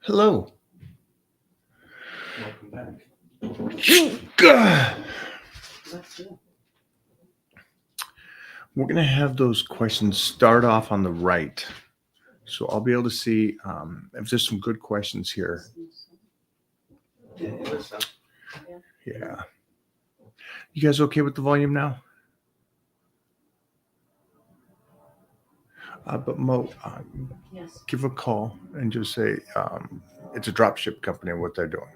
Hello. Welcome back. We're going to have those questions start off on the right. So I'll be able to see if there's some good questions here. Yeah, listen. Yeah. You guys okay with the volume now? But Mo, give a call and just say it's a dropship company and what they're doing.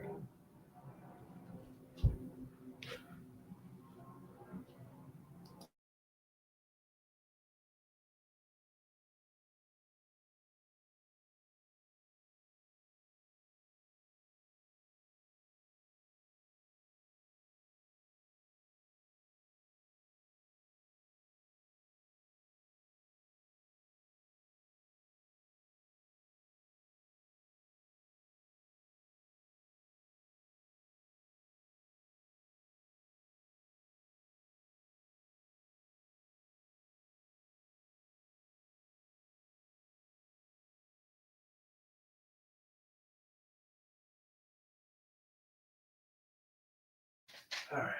All right.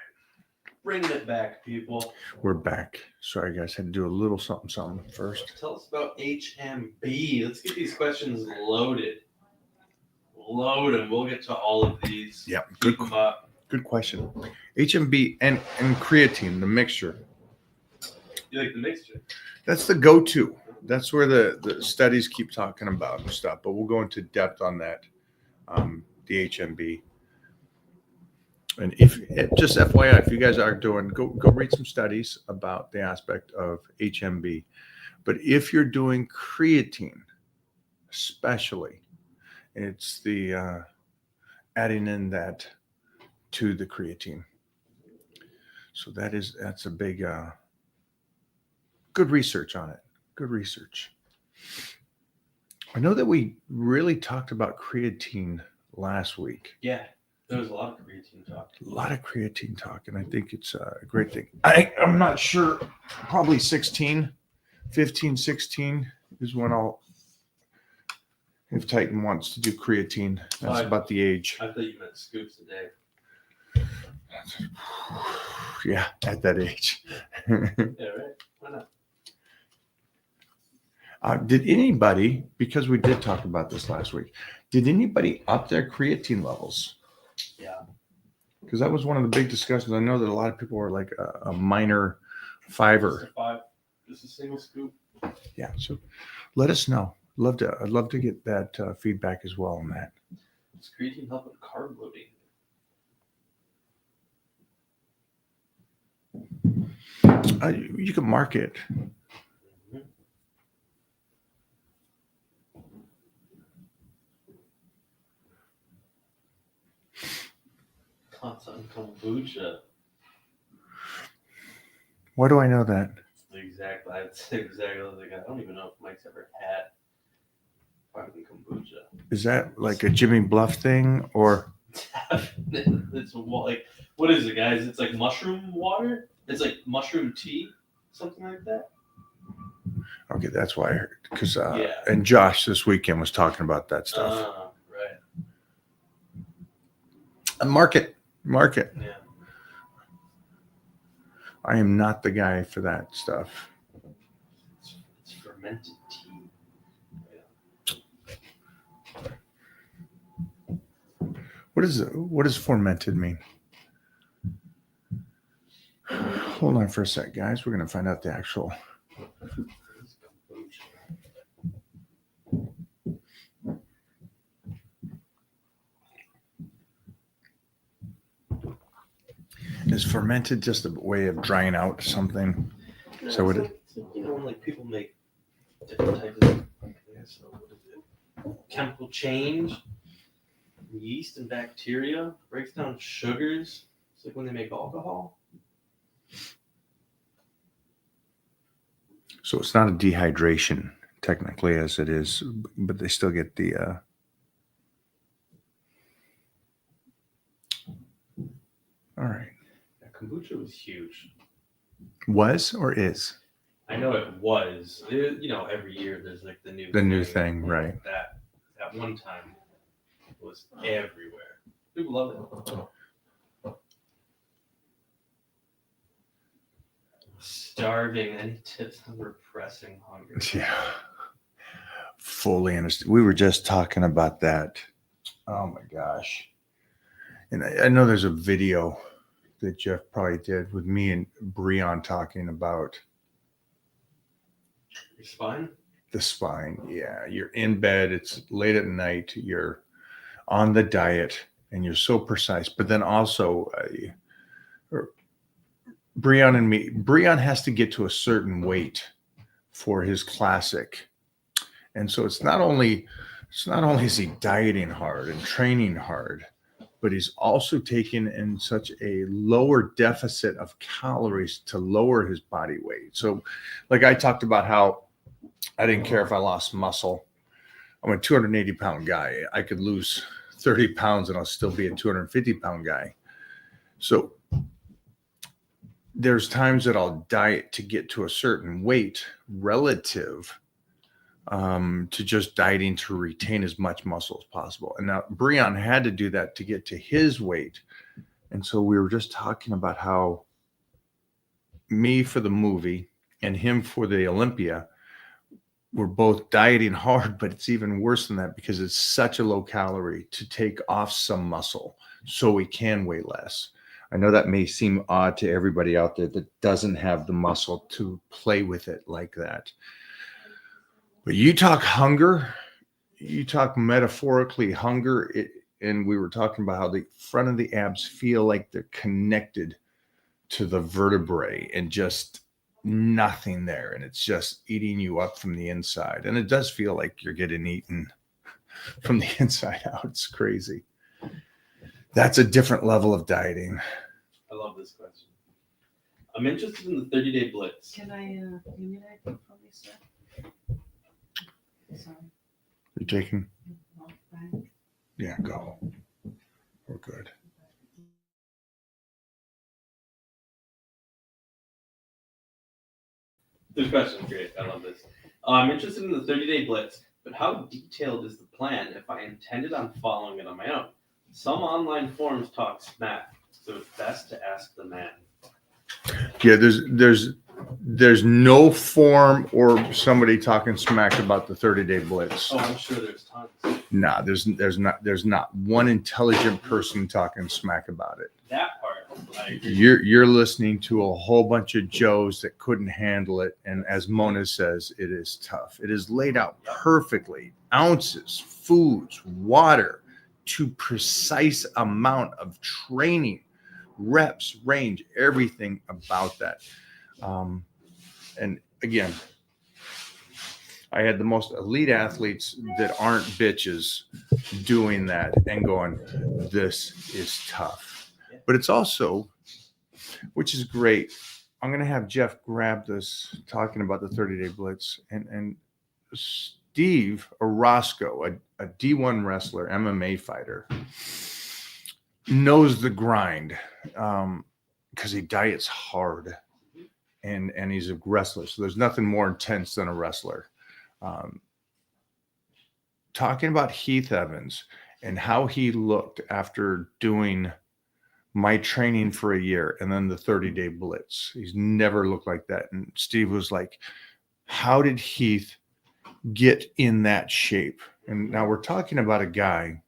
Bringing it back, people. We're back. Sorry, guys. Had to do a little something first. Tell us about HMB. Let's get these questions loaded. Load them. We'll get to all of these. Yeah, Keep them up. Good question. HMB and creatine, the mixture. You like the mixture? That's the go-to. That's where the studies keep talking about and stuff. But we'll go into depth on that. The HMB. And if just FYI, if you guys are doing, go read some studies about the aspect of HMB. But if you're doing creatine, especially, it's the adding in that to the creatine. So that's a big good research on it. Good research. I know that we really talked about creatine last week. Yeah. There was a lot of creatine talk. A lot of creatine talk, and I think it's a great thing. I'm not sure, probably 16, 15, 16 is when if Titan wants to do creatine. That's about the age. I thought you meant scoops a day. Yeah, at that age. Yeah, right? Why not? Did anybody, because we did talk about this last week, did anybody up their creatine levels? Yeah. Because that was one of the big discussions. I know that a lot of people were like a minor fiver. Just a 5. Just a single scoop. Yeah. So let us know. I'd love to get that feedback as well on that. Does creatine help with carb loading? You can mark it. Thoughts on kombucha? Why do I know that? Exactly. I'd say exactly like I don't even know if Mike's ever had fucking kombucha. Is that like a Jimmy Bluff thing or? It's like, what is it, guys? It's like mushroom water. It's like mushroom tea, something like that. Okay, that's why I heard. Because Yeah. And Josh this weekend was talking about that stuff. Right. Mark it. Yeah. I am not the guy for that stuff. It's fermented tea. What does fermented mean? Hold on for a sec, guys. We're gonna find out the actual. Is fermented just a way of drying out something? No, So it's like, when like people make different types of what is it? Chemical change, yeast and bacteria breaks down sugars. It's like when they make alcohol. So it's not a dehydration technically as it is, but they still get the. All right. Yeah, kombucha was huge. Was or is? I know it was. Every year there's like the new thing, right? That at one time was everywhere. People love it. Starving. Any tips on repressing hunger? Yeah. Fully understand. We were just talking about that. Oh my gosh. And I know there's a video that Jeff probably did with me and Breon talking about Your spine? the spine. Yeah. You're in bed. It's late at night. You're on the diet and you're so precise. But then also, Breon and me, Breon has to get to a certain weight for his classic. And so it's not only is he dieting hard and training hard, but he's also taking in such a lower deficit of calories to lower his body weight. So like I talked about how I didn't care if I lost muscle. I'm a 280-pound guy. I could lose 30 pounds and I'll still be a 250-pound guy. So there's times that I'll diet to get to a certain weight relative to just dieting to retain as much muscle as possible. And now Breon had to do that to get to his weight. And so we were just talking about how me for the movie and him for the Olympia, we're both dieting hard, but it's even worse than that because it's such a low calorie to take off some muscle so we can weigh less. I know that may seem odd to everybody out there that doesn't have the muscle to play with it like that. But you talk hunger, you talk metaphorically hunger, and we were talking about how the front of the abs feel like they're connected to the vertebrae and just nothing there. And it's just eating you up from the inside. And it does feel like you're getting eaten from the inside out. It's crazy. That's a different level of dieting. I love this question. I'm interested in the 30-day blitz. Can I unite from Lisa? Sorry. You're taking? No, fine. Yeah, go. We're good. This question is great. I love this. I'm interested in the 30-day blitz, but how detailed is the plan if I intended on following it on my own? Some online forums talk smack, so it's best to ask the man. Yeah, there's no form or somebody talking smack about the 30-day blitz. Oh, I'm sure there's tons. Nah, there's not one intelligent person talking smack about it. That part, I agree. You're listening to a whole bunch of Joes that couldn't handle it, and as Mona says, it is tough. It is laid out perfectly, ounces, foods, water, to precise amount of training, reps, range, everything about that. And again, I had the most elite athletes that aren't bitches doing that and going, this is tough. But it's also, which is great. I'm going to have Jeff grab this talking about the 30-day blitz, and Steve Orozco, a D1 wrestler, MMA fighter, knows the grind because he diets hard and he's a wrestler. So there's nothing more intense than a wrestler. Talking about Heath Evans and how he looked after doing my training for a year and then the 30-day blitz. He's never looked like that. And Steve was like, how did Heath get in that shape? And now we're talking about a guy.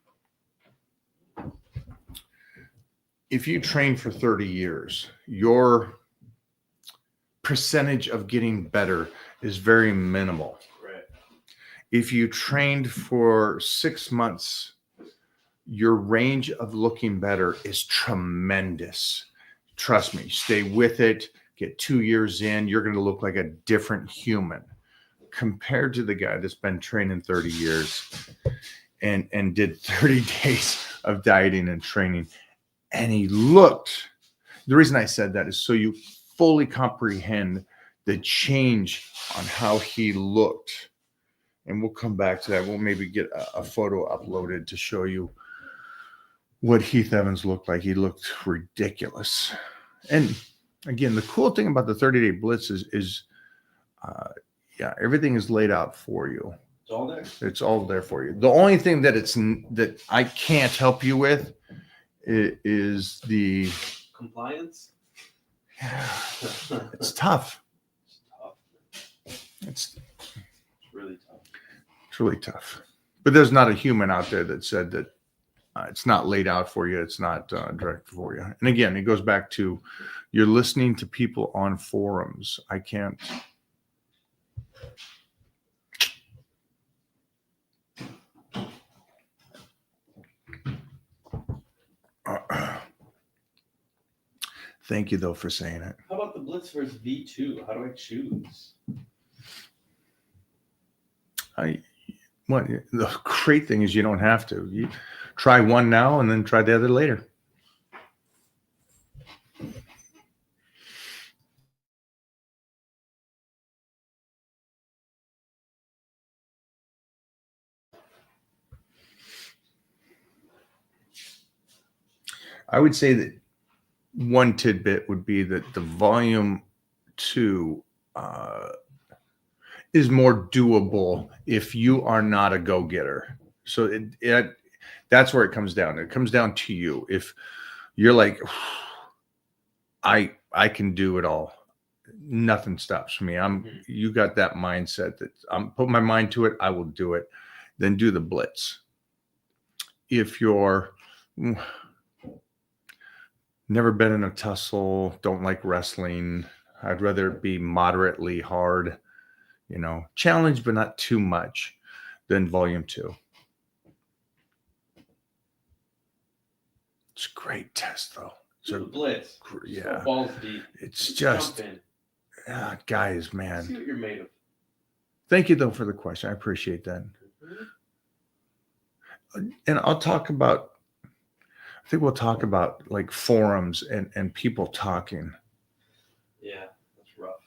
If you train for 30 years, your percentage of getting better is very minimal. Right. If you trained for 6 months, your range of looking better is tremendous. Trust me, stay with it. Get 2 years in, you're going to look like a different human compared to the guy that's been training 30 years and did 30 days of dieting and training. And he looked, the reason I said that is so you fully comprehend the change on how he looked. And we'll come back to that. We'll maybe get a photo uploaded to show you what Heath Evans looked like. He looked ridiculous. And again, the cool thing about the 30-day blitz is everything is laid out for you. It's all there. It's all there for you. The only thing that that I can't help you with is the Compliance. it's tough. It's tough. It's It's really tough. It's really tough. But there's not a human out there that said that it's not laid out for you. It's not directed for you. And again, it goes back to you're listening to people on forums. I can't. Thank you, though, for saying it. How about the Blitz versus V2? How do I choose? The great thing is you don't have to. You try one now and then try the other later. I would say that one tidbit would be that the volume 2 is more doable if you are not a go-getter. So that's where it comes down. It comes down to you. If you're like, I can do it all. Nothing stops me. You got that mindset that I'm put my mind to it. I will do it. Then do the blitz. If you're never been in a tussle, don't like wrestling, I'd rather it be moderately hard, challenge, but not too much, than volume 2. It's a great test, though. Do the Blitz. Yeah. So balls deep. It's just, Jump in. guys, See man. what you're made of. Thank you, though, for the question. I appreciate that. And I'll talk about, I think we'll talk about like forums and people talking. Yeah, that's rough.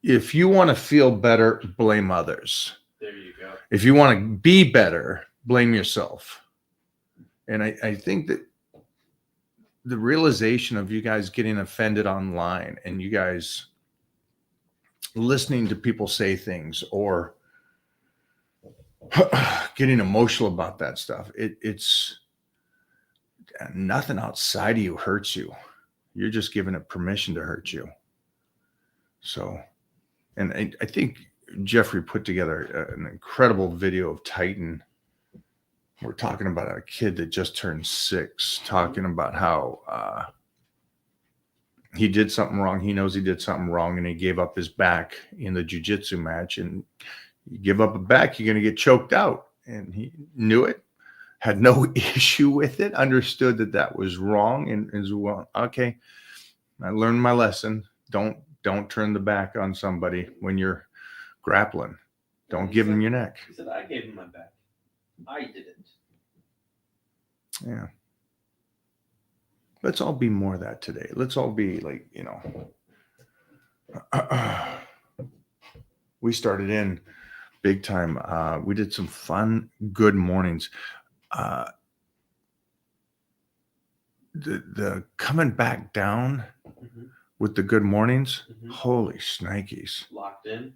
If you want to feel better, blame others. There you go. If you want to be better, blame yourself. And I think that the realization of you guys getting offended online and you guys listening to people say things or getting emotional about that stuff, it's nothing outside of you hurts you. You're just giving it permission to hurt you. So, and I think Jeffrey put together an incredible video of Titan. We're talking about a kid that just turned 6, talking about how he did something wrong. He knows he did something wrong, and he gave up his back in the jiu-jitsu match. And you give up a back, you're going to get choked out. And he knew it, had no issue with it, understood that was wrong, and as well, okay, I learned my lesson. Don't turn the back on somebody when you're grappling. Don't give him your neck. He said, I gave him my back. I didn't. Yeah. Let's all be more of that today. Let's all be like, we started in big time. We did some fun, good mornings. The coming back down with the good mornings, holy shnikes. Locked in.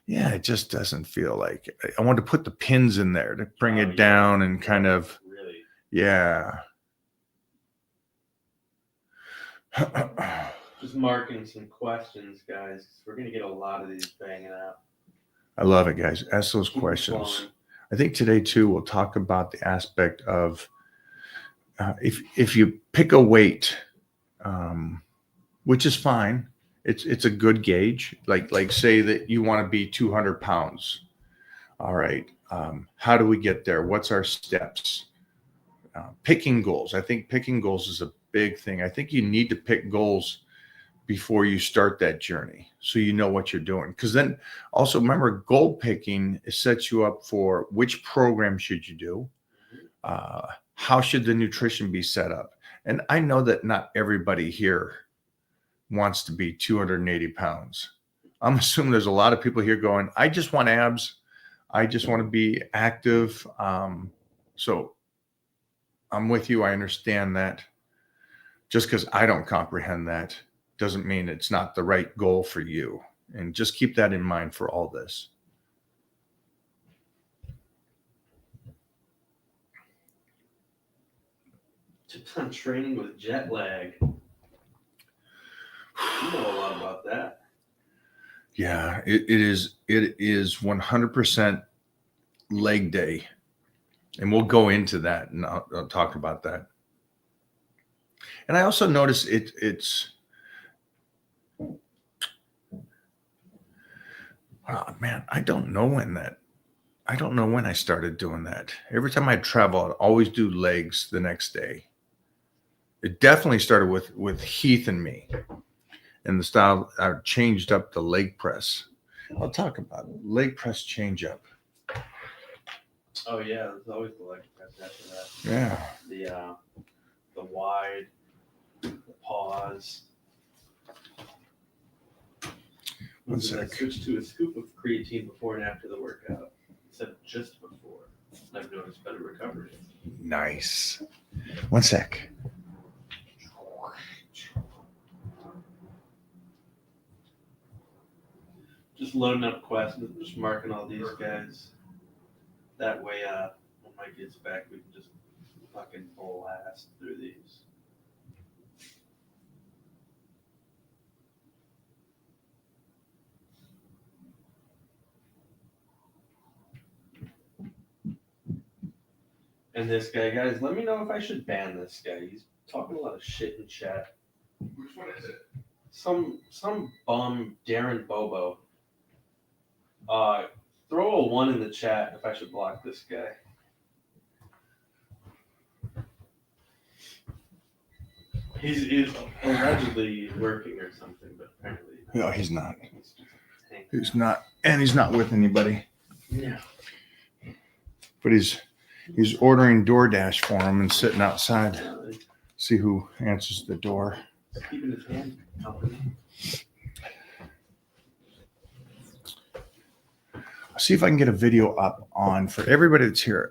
Yeah, it just doesn't feel like I want to put the pins in there to bring it down and kind of, really, yeah. just marking some questions, guys. We're gonna get a lot of these banging out. I love it, guys. Ask those Keep it questions. flowing. I think today too, we'll talk about the aspect of if you pick a weight, which is fine. It's a good gauge. Like say that you want to be 200 pounds. All right. How do we get there? What's our steps? Picking goals. I think picking goals is a big thing. I think you need to pick goals before you start that journey, so you know what you're doing. Because then also remember, goal picking sets you up for which program should you do, how should the nutrition be set up. And I know that not everybody here wants to be 280 pounds. I'm assuming there's a lot of people here going, I just want abs. I just want to be active. So I'm with you. I understand that. Just because I don't comprehend that doesn't mean it's not the right goal for you. And just keep that in mind for all this. Tips on training with jet lag. You know a lot about that. Yeah, it is 100% leg day. And we'll go into that and I'll talk about that. And I also notice it's oh man, I don't know when I started doing that. Every time I travel, I'd always do legs the next day. It definitely started with Heath and me. And the style, I changed up the leg press. I'll talk about it. Leg press change up. Oh yeah, there's always the leg press after that. Yeah. The wide, the pause. One I sec. switched to a scoop of creatine before and after the workout instead of just before. I've noticed better recovery. Nice. One sec. Just loading up questions, just marking all these guys. That way, when Mike gets back, we can just fucking blast through these. And this guy, guys, let me know if I should ban this guy. He's talking a lot of shit in chat. Which one is it? Some bum, Darren Bobo. Throw a 1 in the chat if I should block this guy. He's allegedly working or something, but apparently No, he's not. he's just a tank. He's not, and he's not with anybody. Yeah. But he's ordering DoorDash for him and sitting outside. See who answers the door. He's keeping his hand company. I'll see if I can get a video up on for everybody that's here.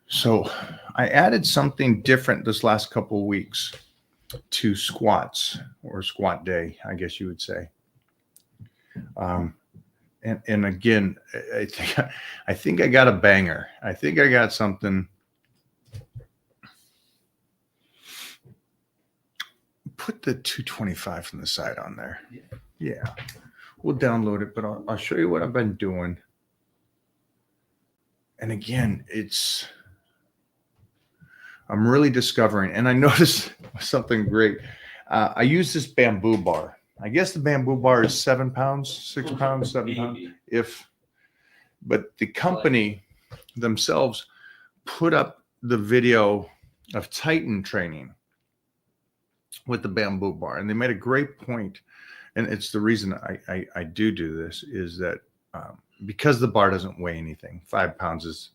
So I added something different this last couple of weeks to squats, or squat day, I guess you would say. And again, I think I got a banger. I think I got something. Put the 225 from the side on there. Yeah. We'll download it, but I'll show you what I've been doing. And again, I'm really discovering, and I noticed something great. I use this bamboo bar. I guess the bamboo bar is 7 pounds, 6 pounds, 7 pounds. But the company themselves put up the video of Titan training with the bamboo bar, and they made a great point. And it's the reason I do this is that because the bar doesn't weigh anything. 5 pounds is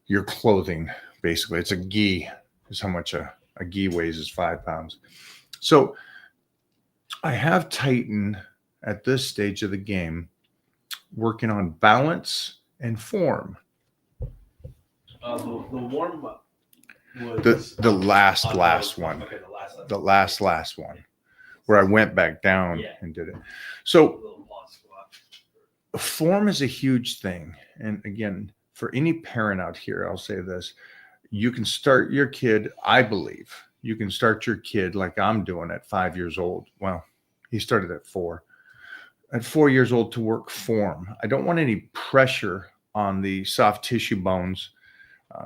your clothing, basically. It's a gi, is how much a gi weighs, is 5 pounds. So I have Titan at this stage of the game working on balance and form. The warm up was The last one. Okay, The last one. Where I went back down and did it. So little pause squat. form is a huge thing. And again, for any parent out here, I'll say this. You can start your kid, I believe, you can start your kid like I'm doing at 5 years old. Well, he started at 4. At 4 years old to work form. I don't want any pressure on the soft tissue bones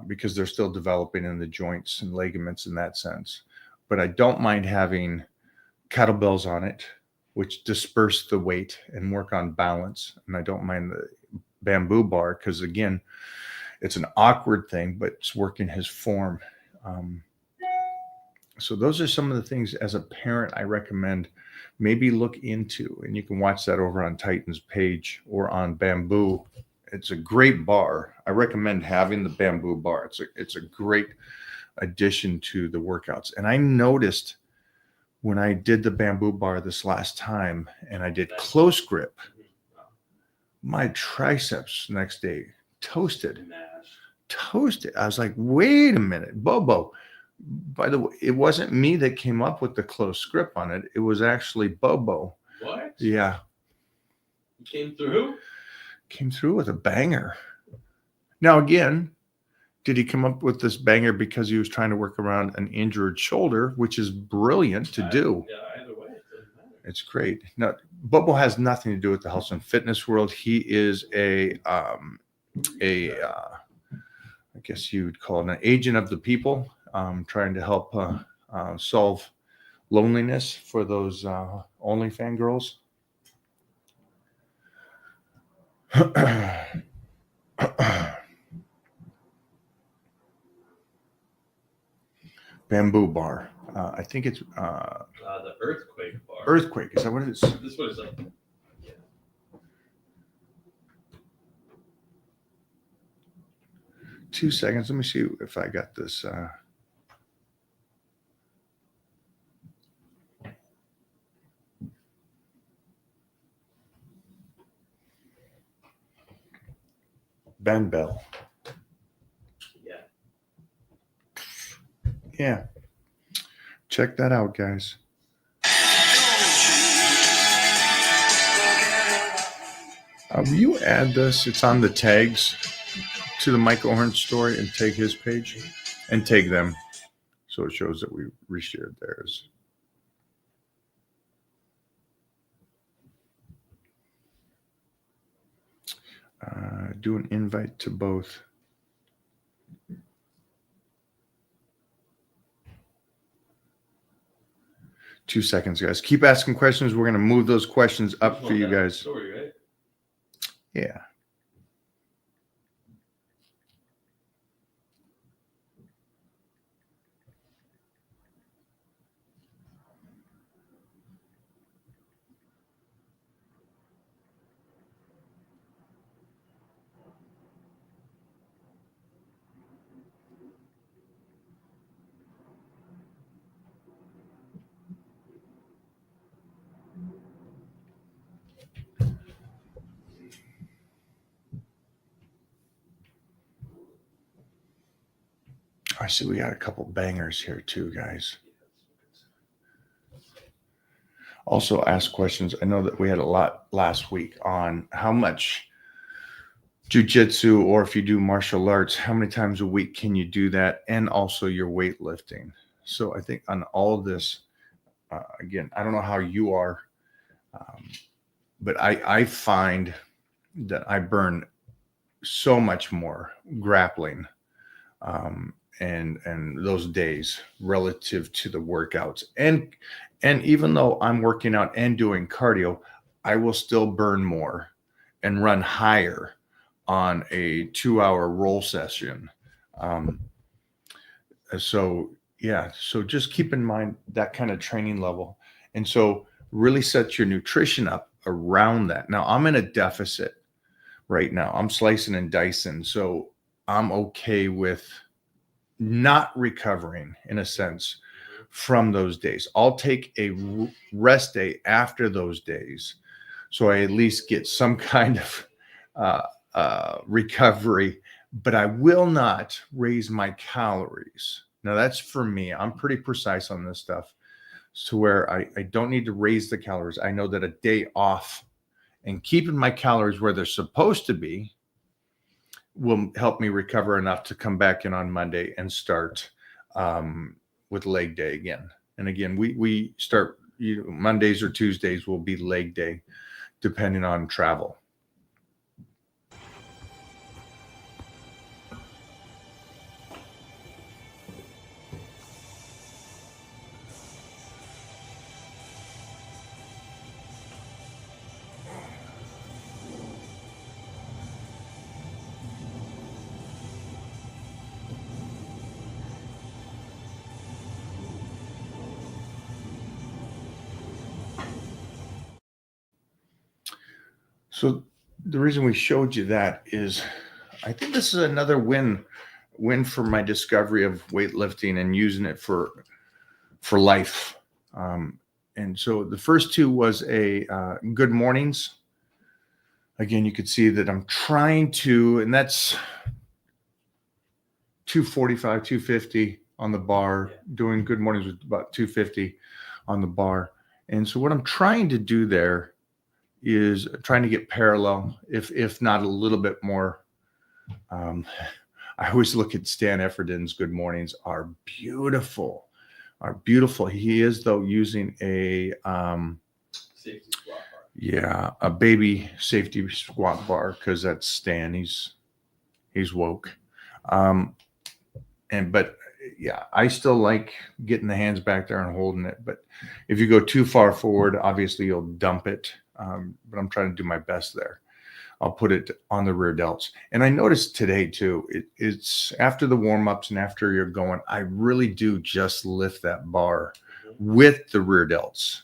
because they're still developing in the joints and ligaments in that sense. But I don't mind having kettlebells on it, which disperse the weight and work on balance. And I don't mind the bamboo bar because, again, it's an awkward thing, but it's working his form. So those are some of the things as a parent I recommend maybe look into. And you can watch that over on Titan's page or on Bamboo. It's a great bar. I recommend having the bamboo bar. It's a great addition to the workouts. And I noticed when I did the bamboo bar this last time and I did close grip, my triceps next day toasted. I was like, wait a minute, Bobo. By the way, it wasn't me that came up with the close grip on it. It was actually Bobo. What? Yeah. You came through? Came through with a banger. Now, again, did he come up with this banger because he was trying to work around an injured shoulder, which is brilliant to do. Yeah, either way, it doesn't matter. It's great. Now, Bubble has nothing to do with the health and fitness world. He is I guess you would call it an agent of the people, trying to help solve loneliness for those OnlyFans girls. Bamboo bar. I think it's The earthquake bar. earthquake. Is that what it is? This one is like. Yeah. 2 seconds. Let me see if I got this. Ben Bell. Yeah. Yeah. Check that out, guys. Will you add this? It's on the tags to the Mike Ohren story and tag his page and tag them. So it shows that we reshared theirs. Do an invite to both. Two seconds, guys. Keep asking questions. We're going to move those questions up for you guys. Story, right? Yeah. I see we got a couple bangers here too, guys. Also ask questions. I know that we had a lot last week on how much jiu-jitsu, or if you do martial arts, how many times a week can you do that, and also your weightlifting. So I think on all of this, again, I don't know how you are, but I find that I burn so much more grappling and those days relative to the workouts. And even though I'm working out and doing cardio, I will still burn more and run higher on a 2-hour roll session. So just keep in mind that kind of training level. And so really set your nutrition up around that. Now I'm in a deficit right now. I'm slicing and dicing. So I'm okay with not recovering in a sense from those days. I'll take a rest day after those days, so I at least get some kind of recovery, but I will not raise my calories. Now that's for me. I'm pretty precise on this stuff, to where I don't need to raise the calories. I know that a day off and keeping my calories where they're supposed to be will help me recover enough to come back in on Monday and start with leg day again. And again, we start Mondays or Tuesdays will be leg day, depending on travel. So the reason we showed you that is I think this is another win for my discovery of weightlifting and using it for life. And so the first two was a good mornings. Again, you could see that I'm trying to, and that's 245, 250 on the bar, doing good mornings with about 250 on the bar. And so what I'm trying to do there is trying to get parallel, if not a little bit more I always look at Stan Efferdin's Good Mornings are beautiful, are beautiful. He is though using a Safety squat bar. yeah, a baby safety squat bar because that's Stan. He's woke. But yeah, I still like getting the hands back there and holding it. But if you go too far forward, obviously you'll dump it. But I'm trying to do my best there. I'll put it on the rear delts. And I noticed today too, it's after the warm-ups and after you're going, I really do just lift that bar with the rear delts.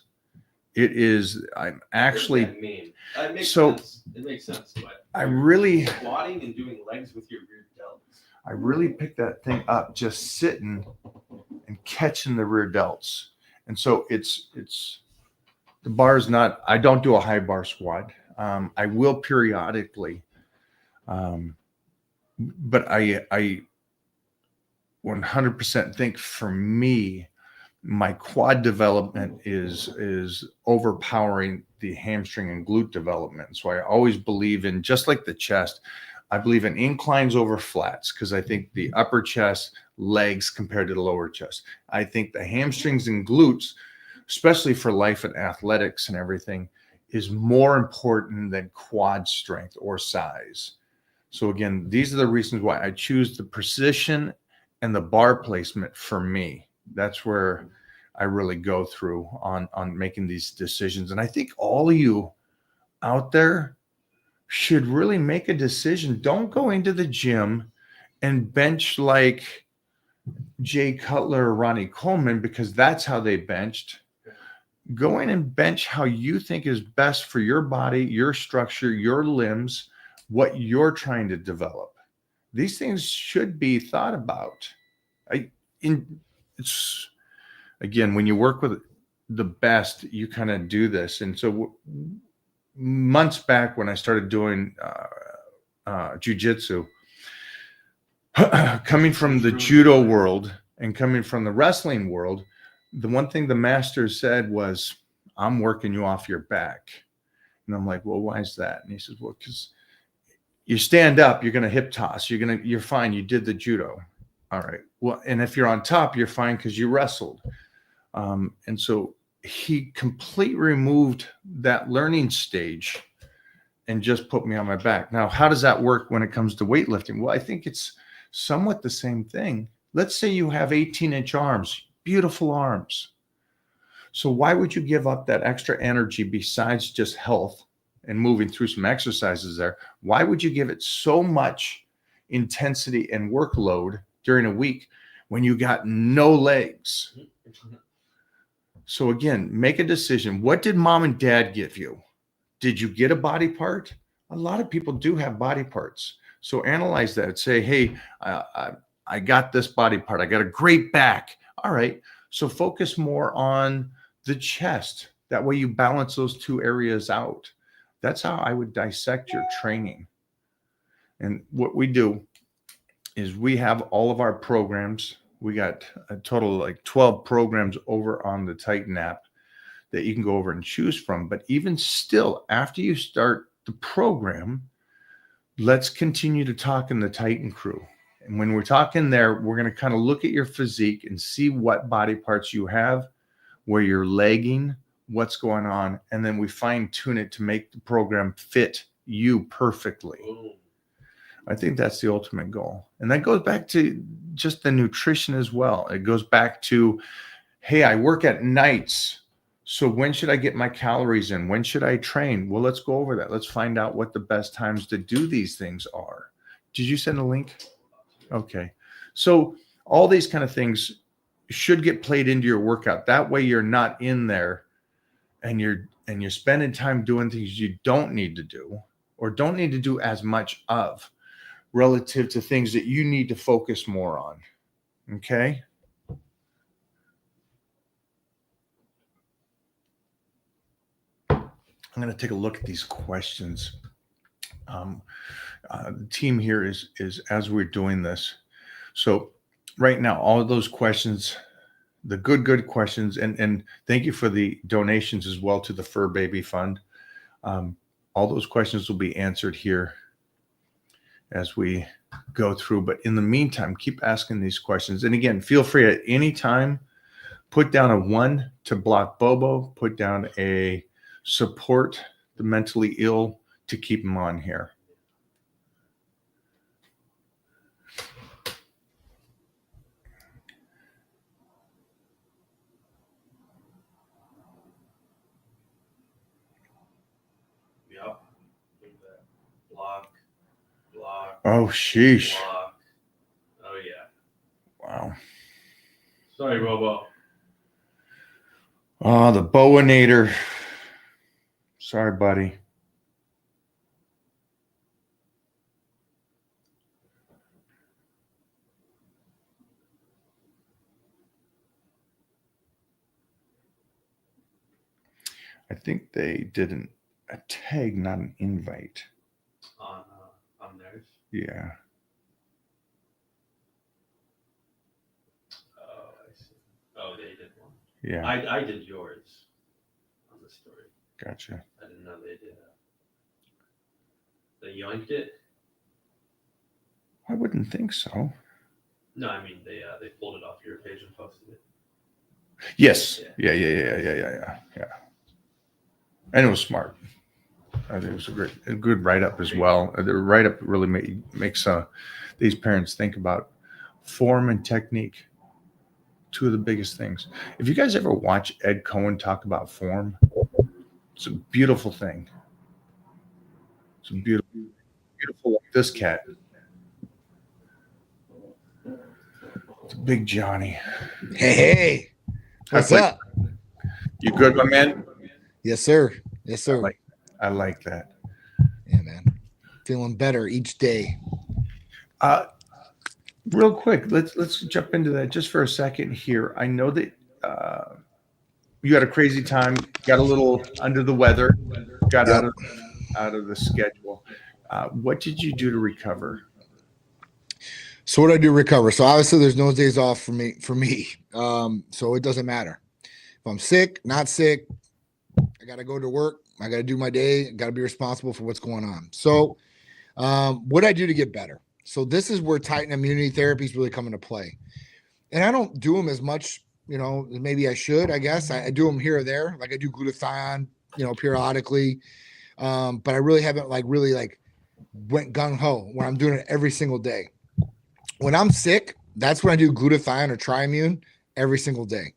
It is, I'm actually, What does that mean? It makes So- sense. It makes sense, but I really, squatting and doing legs with your rear delts. I really picked that thing up just sitting and catching the rear delts. And so it's the bar is not, I don't do a high bar squat. I will periodically, but I 100% think for me, my quad development is overpowering the hamstring and glute development. So I always believe in, just like the chest, I believe in inclines over flats because I think the upper chest, legs compared to the lower chest. I think the hamstrings and glutes, especially for life and athletics and everything, is more important than quad strength or size. So again, these are the reasons why I choose the precision and the bar placement for me. That's where I really go through on making these decisions. And I think all of you out there should really make a decision. Don't go into the gym and bench like Jay Cutler or Ronnie Coleman because that's how they benched. Go in and bench how you think is best for your body, your structure, your limbs, what you're trying to develop. These things should be thought about. It's again, when you work with the best, you kind of do this. And so months back when I started doing jujitsu, coming from the judo world and coming from the wrestling world, the one thing the master said was, I'm working you off your back. And I'm like, well, why is that? And he says, well, because you stand up, you're going to hip toss. You're fine. You did the judo. All right. Well, and if you're on top, you're fine because you wrestled. And so he completely removed that learning stage and just put me on my back. Now, how does that work when it comes to weightlifting? Well, I think it's somewhat the same thing. Let's say you have 18-inch arms, beautiful arms. So why would you give up that extra energy besides just health and moving through some exercises there? Why would you give it so much intensity and workload during a week when you got no legs? So again, make a decision. What did mom and dad give you? Did you get a body part? A lot of people do have body parts. So analyze that. Say, hey, I got this body part. I got a great back. All right. So focus more on the chest. That way you balance those two areas out. That's how I would dissect your training. And what we do is we have all of our programs. We got a total of like 12 programs over on the Titan app that you can go over and choose from. But even still, after you start the program, let's continue to talk in the Titan crew. And when we're talking there, we're going to kind of look at your physique and see what body parts you have, where you're lagging, what's going on. And then we fine tune it to make the program fit you perfectly. Boom. I think that's the ultimate goal. And that goes back to just the nutrition as well. It goes back to, hey, I work at nights. So when should I get my calories in? When should I train? Well, let's go over that. Let's find out what the best times to do these things are. Did you send a link? Okay. So all these kind of things should get played into your workout. That way you're not in there and you're spending time doing things you don't need to do or don't need to do as much of relative to things that you need to focus more on. Okay. I'm going to take a look at these questions. The team here is as we're doing this. So right now, all of those questions, the good questions, and thank you for the donations as well to the Fur Baby Fund. All those questions will be answered here as we go through. But in the meantime, keep asking these questions. And again, feel free at any time, put down a 1 to block Bobo, put down a support the mentally ill to keep them on here. Yep. Look at that. Block. Oh, sheesh. Block. Oh yeah. Wow. Sorry, Robo. Oh, the Boanator. Sorry, buddy. I think they did a tag, not an invite. On theirs. Yeah. Oh, I see. Oh, they did one. Yeah. I did yours on the story. Gotcha. I didn't know they did. They yoinked it. I wouldn't think so. No, I mean they pulled it off your page and posted it. Yes. Yeah. And it was smart. I think it was a good write-up as well. The write-up really makes these parents think about form and technique. Two of the biggest things. If you guys ever watch Ed Cohen talk about form, it's a beautiful thing. It's a beautiful like this cat. It's a big Johnny. Hey, what's Like, up? you good, my man? Yes, sir. Yes, sir. I like that. Yeah, man. Feeling better each day. Real quick, let's jump into that just for a second here. I know that you had a crazy time, got a little under the weather, got Yep. out of the schedule. What did you do to recover? So what do I do to recover? So obviously there's no days off for me. So it doesn't matter. If I'm sick, not sick, I got to go to work. I got to do my day. Got to be responsible for what's going on. So what I do to get better? So this is where Titan immunity therapy is really coming to play. And I don't do them as much, maybe I should, I guess. I do them here or there. Like I do glutathione, periodically. But I really haven't went gung ho when I'm doing it every single day. When I'm sick, that's when I do glutathione or Triimmune every single day.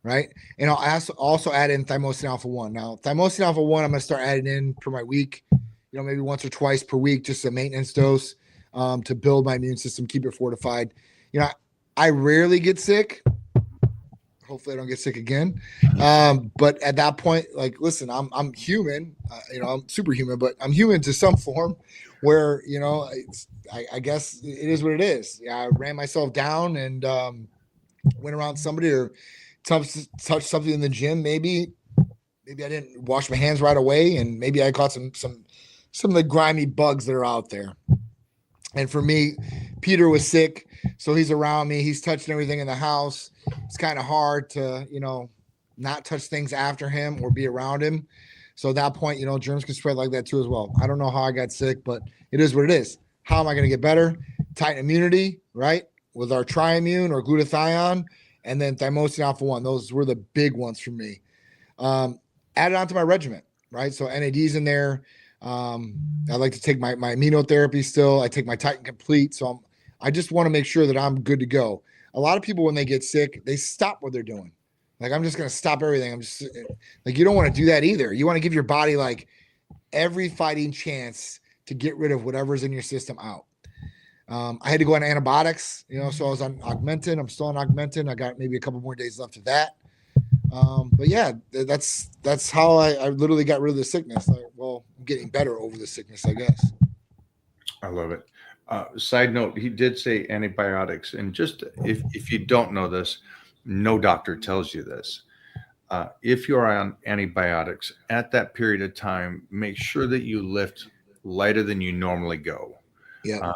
Right. And I'll also add in thymosin alpha 1. Now, thymosin alpha 1, I'm going to start adding in per my week, maybe once or twice per week, just a maintenance dose to build my immune system, keep it fortified. I rarely get sick. Hopefully I don't get sick again. But at that point, listen, I'm human, I'm superhuman, but I'm human to some form where, I guess it is what it is. Yeah, I ran myself down and went around somebody or touched something in the gym. Maybe I didn't wash my hands right away, and maybe I caught some of the grimy bugs that are out there. And for me, Peter was sick, so he's around me. He's touching everything in the house. It's kind of hard to, not touch things after him or be around him. So at that point, germs can spread like that too as well. I don't know how I got sick, but it is what it is. How am I going to get better? Titan immunity, right? With our Triimmune or glutathione, and then thymosin alpha 1. Those were the big ones for me. Added onto my regimen, right? So NAD's in there. I like to take my immunotherapy still. I take my Titan Complete. So I just want to make sure that I'm good to go. A lot of people, when they get sick, they stop what they're doing. Like, I'm just going to stop everything. I'm just like, you don't want to do that either. You want to give your body every fighting chance to get rid of whatever's in your system out. I had to go on antibiotics, so I was on Augmentin. I'm still on Augmentin. I got maybe a couple more days left of that. But yeah, that's how I literally got rid of the sickness. I'm getting better over the sickness, I guess. I love it. Side note, he did say antibiotics. And just if you don't know this, no doctor tells you this. If you're on antibiotics at that period of time, make sure that you lift lighter than you normally go. Yeah.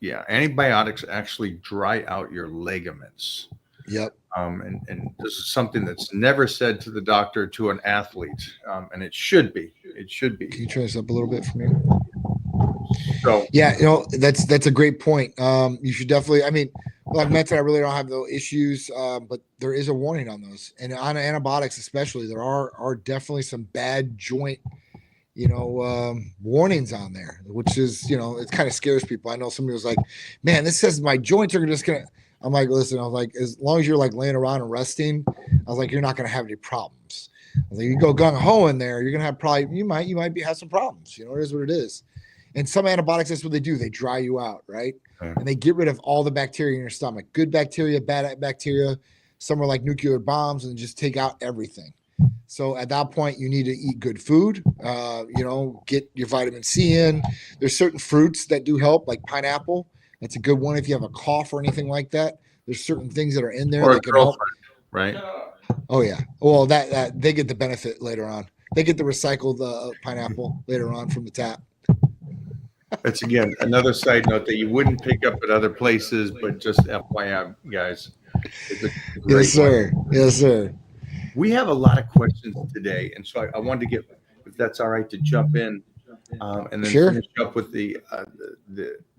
Yeah. Antibiotics actually dry out your ligaments. Yep. And this is something that's never said to the doctor, to an athlete. And it should be. It should be. Can you turn this up a little bit for me? So Yeah, that's a great point. You should definitely. I mean, like I mentioned, I really don't have no issues, but there is a warning on those, and on antibiotics especially, there are definitely some bad joint, warnings on there, which is it kind of scares people. I know somebody was like, "Man, this says my joints are just gonna." I'm like, listen, I was like, as long as you're like laying around and resting, I was like, you're not gonna have any problems. I was like, you go gung ho in there, you're gonna have you might have some problems. It is what it is. And some antibiotics, that's what they do. They dry you out, right? Okay. And they get rid of all the bacteria in your stomach. Good bacteria, bad bacteria. Some are like nuclear bombs and just take out everything. So at that point, you need to eat good food. Get your vitamin C in. There's certain fruits that do help, like pineapple. That's a good one if you have a cough or anything like that. There's certain things that are in there or a that can help. girlfriend, right? Oh yeah. Well, that they get the benefit later on. They get the recycled pineapple later on from the tap. That's again another side note that you wouldn't pick up at other places, but just FYI, guys. It's a great Yes, sir. one. Yes, sir. We have a lot of questions today, and so I wanted to get, if that's all right, to jump in and then Sure. finish up with the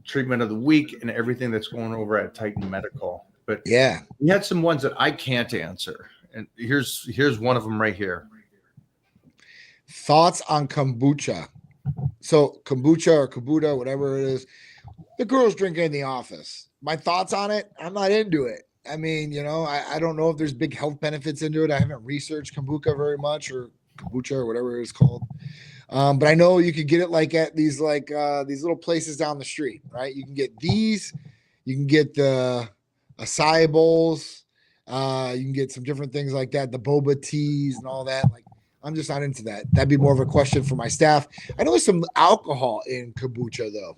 treatment of the week and everything that's going over at Titan Medical. But Yeah. we had some ones that I can't answer, and here's one of them right here. Thoughts on kombucha. So kombucha or kabuta, whatever it is, the girls drink it in the office. My thoughts on it, I'm not into it. I mean, I don't know if there's big health benefits into it. I haven't researched kombucha very much, or kombucha or whatever it's called. But I know you could get it like at these little places down the street, right? You can get these, you can get the acai bowls, you can get some different things like that, the boba teas and all that. Like, I'm just not into that. That'd be more of a question for my staff. I know there's some alcohol in kombucha though.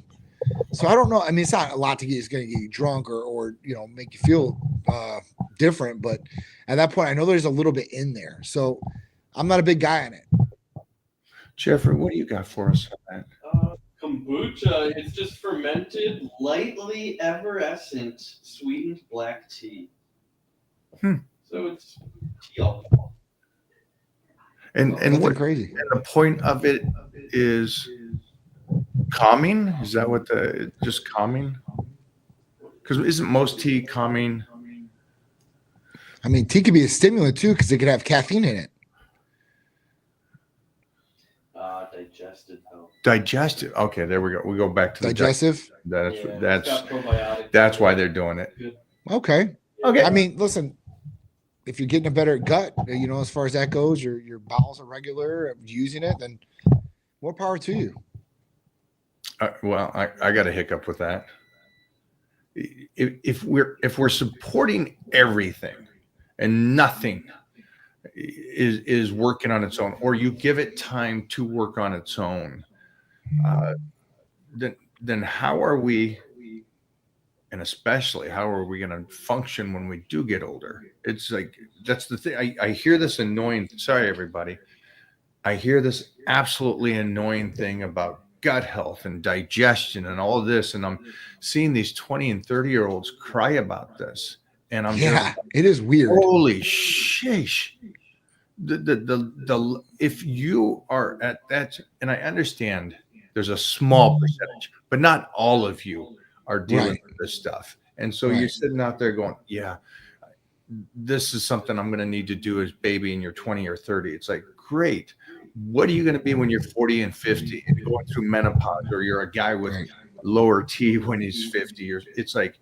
So I don't know. I mean, it's not a lot to get. It's going to get you drunk or make you feel different. But at that point, I know there's a little bit in there. So I'm not a big guy on it. Jeffrey, what do you got for us on that? Kombucha, it's just fermented, lightly effervescent, sweetened black tea. So it's tea alcohol. And Nothing what crazy. and the point of it is calming? Is that what just calming? Because isn't most tea calming? I mean, tea could be a stimulant too because it could have caffeine in it. Digestive health. Digestive. Okay, there we go. We go back to the Digestive. That's Yeah, it's that's got probiotics. that's why they're doing it. Okay. Okay. I mean, listen, if you're getting a better gut, as far as that goes, your bowels are regular, using it, then more power to you. Well, I got a hiccup with that. If we're supporting everything and nothing is working on its own, or you give it time to work on its own, then how are we, and especially how are we going to function when we do get older? It's like, that's the thing. I hear this annoying, sorry, everybody. I hear this absolutely annoying thing about gut health and digestion and all of this. And I'm seeing these 20 and 30-year-olds cry about this. And I'm Yeah, it is weird. holy shish. If you are at that, and I understand there's a small percentage, but not all of you are dealing Right. with this stuff. And so you're Right. sitting out there going, yeah, this is something I'm going to need to do as baby and you're 20 or 30. It's like, great. What are you going to be when you're 40 and 50 and going through menopause, or you're a guy with Right. lower T when he's 50 years? It's like,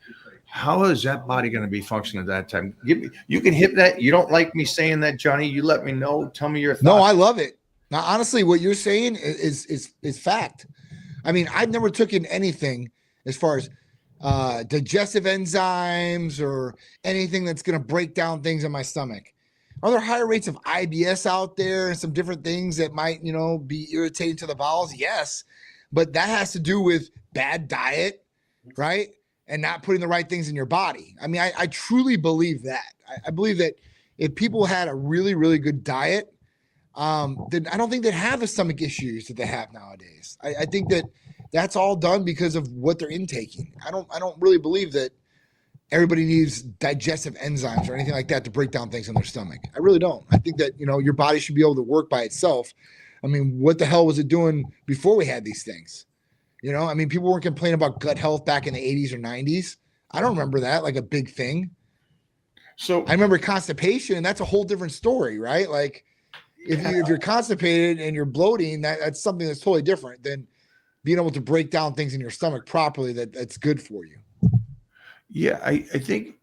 how is that body going to be functioning at that time? You can hit that. You don't like me saying that, Johnny. You let me know. Tell me your thoughts. No, I love it. Now, honestly, what you're saying is fact. I mean, I've never taken anything as far as digestive enzymes or anything that's going to break down things in my stomach. Are there higher rates of IBS out there and some different things that might, be irritating to the bowels? Yes, but that has to do with bad diet, right? And not putting the right things in your body. I mean, I truly believe that. I believe that if people had a really, really good diet, then I don't think they'd have the stomach issues that they have nowadays. I think that that's all done because of what they're intaking. I don't really believe that everybody needs digestive enzymes or anything like that to break down things in their stomach. I really don't. I think that, your body should be able to work by itself. I mean, what the hell was it doing before we had these things? You know, I mean, people weren't complaining about gut health back in the 80s or 90s. I don't remember that like a big thing. So I remember constipation, and that's a whole different story, right? Like if you're constipated and you're bloating, that's something that's totally different than being able to break down things in your stomach properly that's good for you. yeah, I think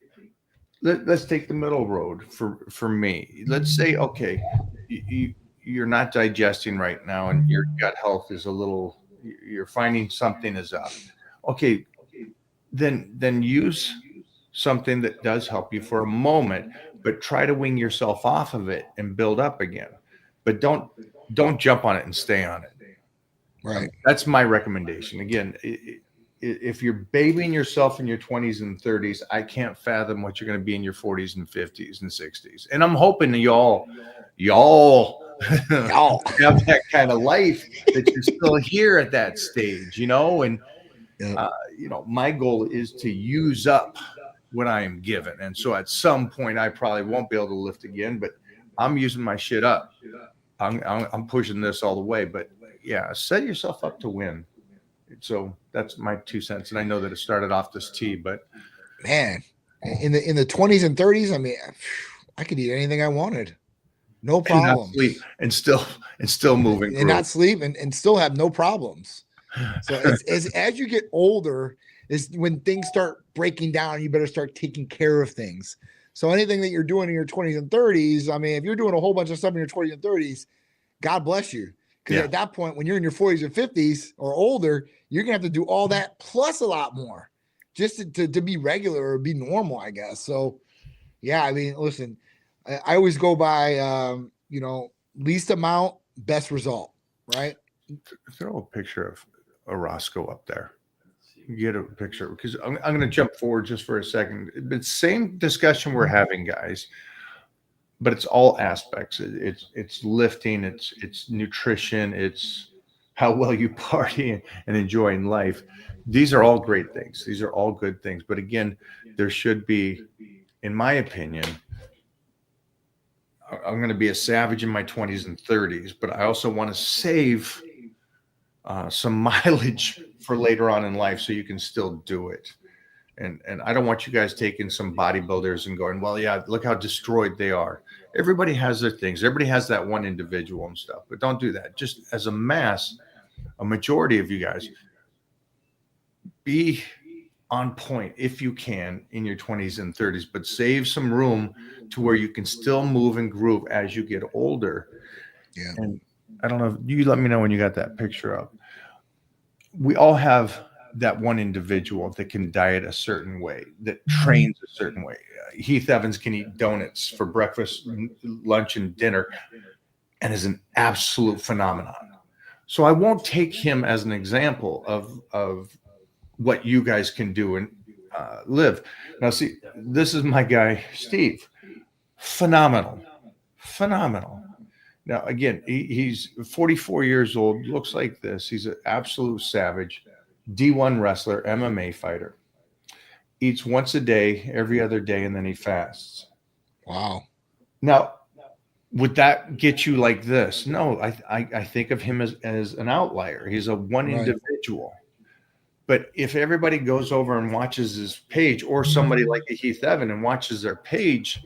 let's take the middle road for me. Let's say, okay, you're not digesting right now, and your gut health is a little. You're finding something is up. Okay, then use something that does help you for a moment, but try to wing yourself off of it and build up again. But don't jump on it and stay on it. Right. That's my recommendation. Again, if you're babying yourself in your 20s and 30s, I can't fathom what you're going to be in your 40s and 50s and 60s. And I'm hoping that y'all Y'all. have that kind of life that you're still here at that stage, you know. And Yeah. my goal is to use up what I am given. And so at some point, I probably won't be able to lift again, but I'm using my shit up. I'm pushing this all the way. But yeah, set yourself up to win. So that's my 2 cents. And I know that it started off this tea, but Man, in the 20s and 30s, I mean, I could eat anything I wanted. No and not problem. sleep and still moving. And not sleep and still have no problems. So as you get older is when things start breaking down, you better start taking care of things. So anything that you're doing in your 20s and 30s, I mean, if you're doing a whole bunch of stuff in your 20s and 30s, God bless you. Because at that point, when you're in your 40s and 50s or older, you're going to have to do all that plus a lot more just to be regular or be normal, I guess. So, yeah, I mean, listen, I always go by, least amount, best result, right? Throw a picture of Orozco up there. Get a picture because I'm going to jump forward just for a second. But same discussion we're having, guys. But it's all aspects. It's lifting. It's nutrition. It's how well you party and enjoying life. These are all great things. These are all good things. But again, there should be, in my opinion, I'm going to be a savage in my 20s and 30s, but I also want to save some mileage for later on in life so you can still do it. And I don't want you guys taking some bodybuilders and going, well, yeah, look how destroyed they are. Everybody has their things. Everybody has that one individual and stuff, but don't do that. Just as a mass, a majority of you guys, be on point if you can in your 20s and 30s, but save some room to where you can still move and groove as you get older. Yeah. And I don't know, you let me know when you got that picture up. We all have that one individual that can diet a certain way, that trains a certain way. Heath Evans can eat donuts for breakfast, lunch, and dinner, and is an absolute phenomenon. So I won't take him as an example of what you guys can do and live. Now, see, this is my guy, Steve. Phenomenal. Now, again, he's 44 years old, looks like this. He's an absolute savage, D1 wrestler, MMA fighter. Eats once a day, every other day, and then he fasts. Wow. Now, would that get you like this? No, I think of him as an outlier. He's a one individual. But if everybody goes over and watches his page, or somebody like a Heath Evan and watches their page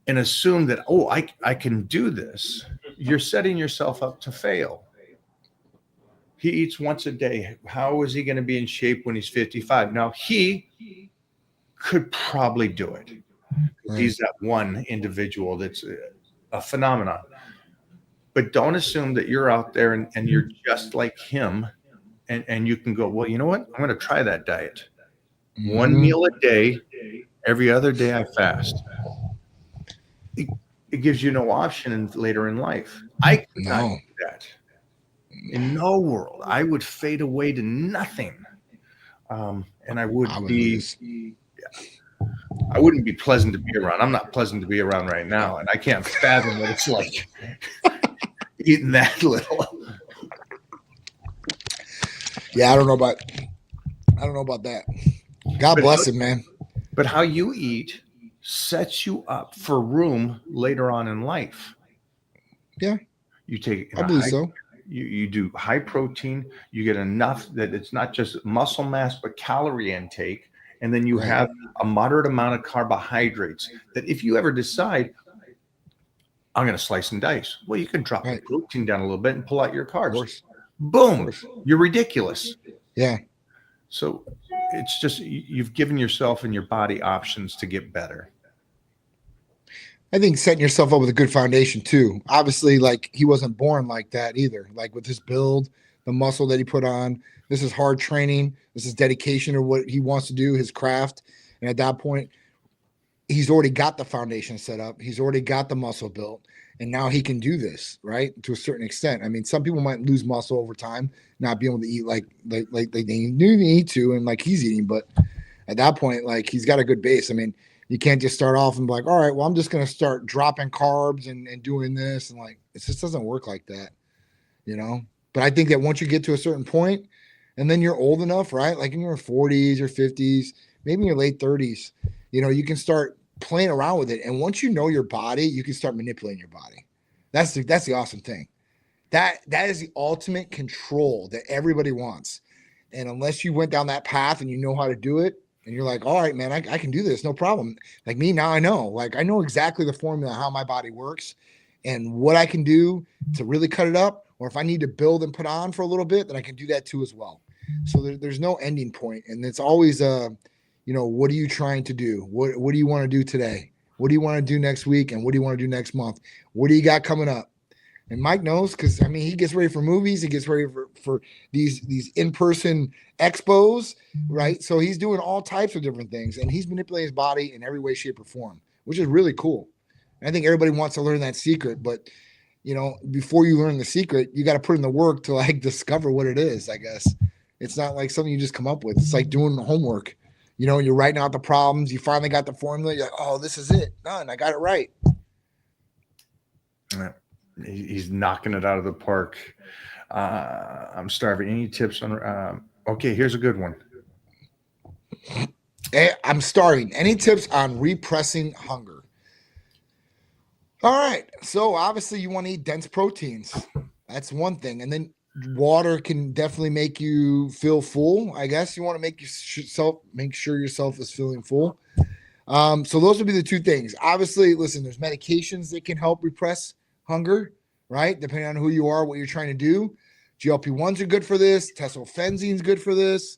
and assume that, oh, I can do this, you're setting yourself up to fail. He eats once a day. How is he going to be in shape when he's 55? Now, he could probably do it. Right. He's that one individual that's a phenomenon. But don't assume that you're out there and you're just like him. And you can go, well, you know what? I'm going to try that diet. One meal a day, every other day I fast. It gives you no option later in life. I could not do that. In no world. I would fade away to nothing. And I wouldn't be pleasant to be around. I'm not pleasant to be around right now. And I can't fathom what it's like eating that little. Yeah, I don't know about that. God bless him, man. But how you eat sets you up for room later on in life. Yeah. You take it. I believe so. You do high protein, you get enough that it's not just muscle mass, but calorie intake. And then you Right. have a moderate amount of carbohydrates that if you ever decide, I'm going to slice and dice, well, you can drop the Right. protein down a little bit and pull out your Of carbs. course. Boom, course. you're ridiculous. Yeah. So it's just you've given yourself and your body options to get better. I think setting yourself up with a good foundation too. Obviously, like he wasn't born like that either. Like with his build, the muscle that he put on, this is hard training. This is dedication to what he wants to do, his craft. And at that point, he's already got the foundation set up. He's already got the muscle built. And now he can do this, right? To a certain extent. I mean, some people might lose muscle over time, not being able to eat like they need to, and like he's eating. But at that point, like he's got a good base. I mean, you can't just start off and be like, all right, well, I'm just going to start dropping carbs and doing this. And like, it just doesn't work like that, you know? But I think that once you get to a certain point and then you're old enough, right? Like in your 40s or 50s, maybe in your late 30s, you know, you can start playing around with it. And once you know your body, you can start manipulating your body. That's the awesome thing. That is the ultimate control that everybody wants. And unless you went down that path and you know how to do it, and you're like, all right, man, I can do this. No problem. Like me now, I know exactly the formula, how my body works and what I can do to really cut it up. Or if I need to build and put on for a little bit, then I can do that too as well. So there's no ending point. And it's always, you know, what are you trying to do? What do you want to do today? What do you want to do next week? And what do you want to do next month? What do you got coming up? And Mike knows, because I mean, he gets ready for movies. He gets ready for these in-person expos, right? So he's doing all types of different things, and he's manipulating his body in every way, shape, or form, which is really cool. And I think everybody wants to learn that secret, but you know, before you learn the secret, you got to put in the work to like discover what it is. I guess it's not like something you just come up with. It's like doing homework. You know, you're writing out the problems. You finally got the formula. You're like, oh, this is it. Done. I got it right. Yeah. He's knocking it out of the park. I'm starving. Any tips on? Okay, here's a good one. I'm starving. Any tips on repressing hunger? All right. So obviously you want to eat dense proteins. That's one thing. And then water can definitely make you feel full. I guess you want to make sure yourself is feeling full. So those would be the two things. Obviously, listen, there's medications that can help repress hunger, right? Depending on who you are, what you're trying to do. GLP-1s are good for this. Tesofenzine's is good for this.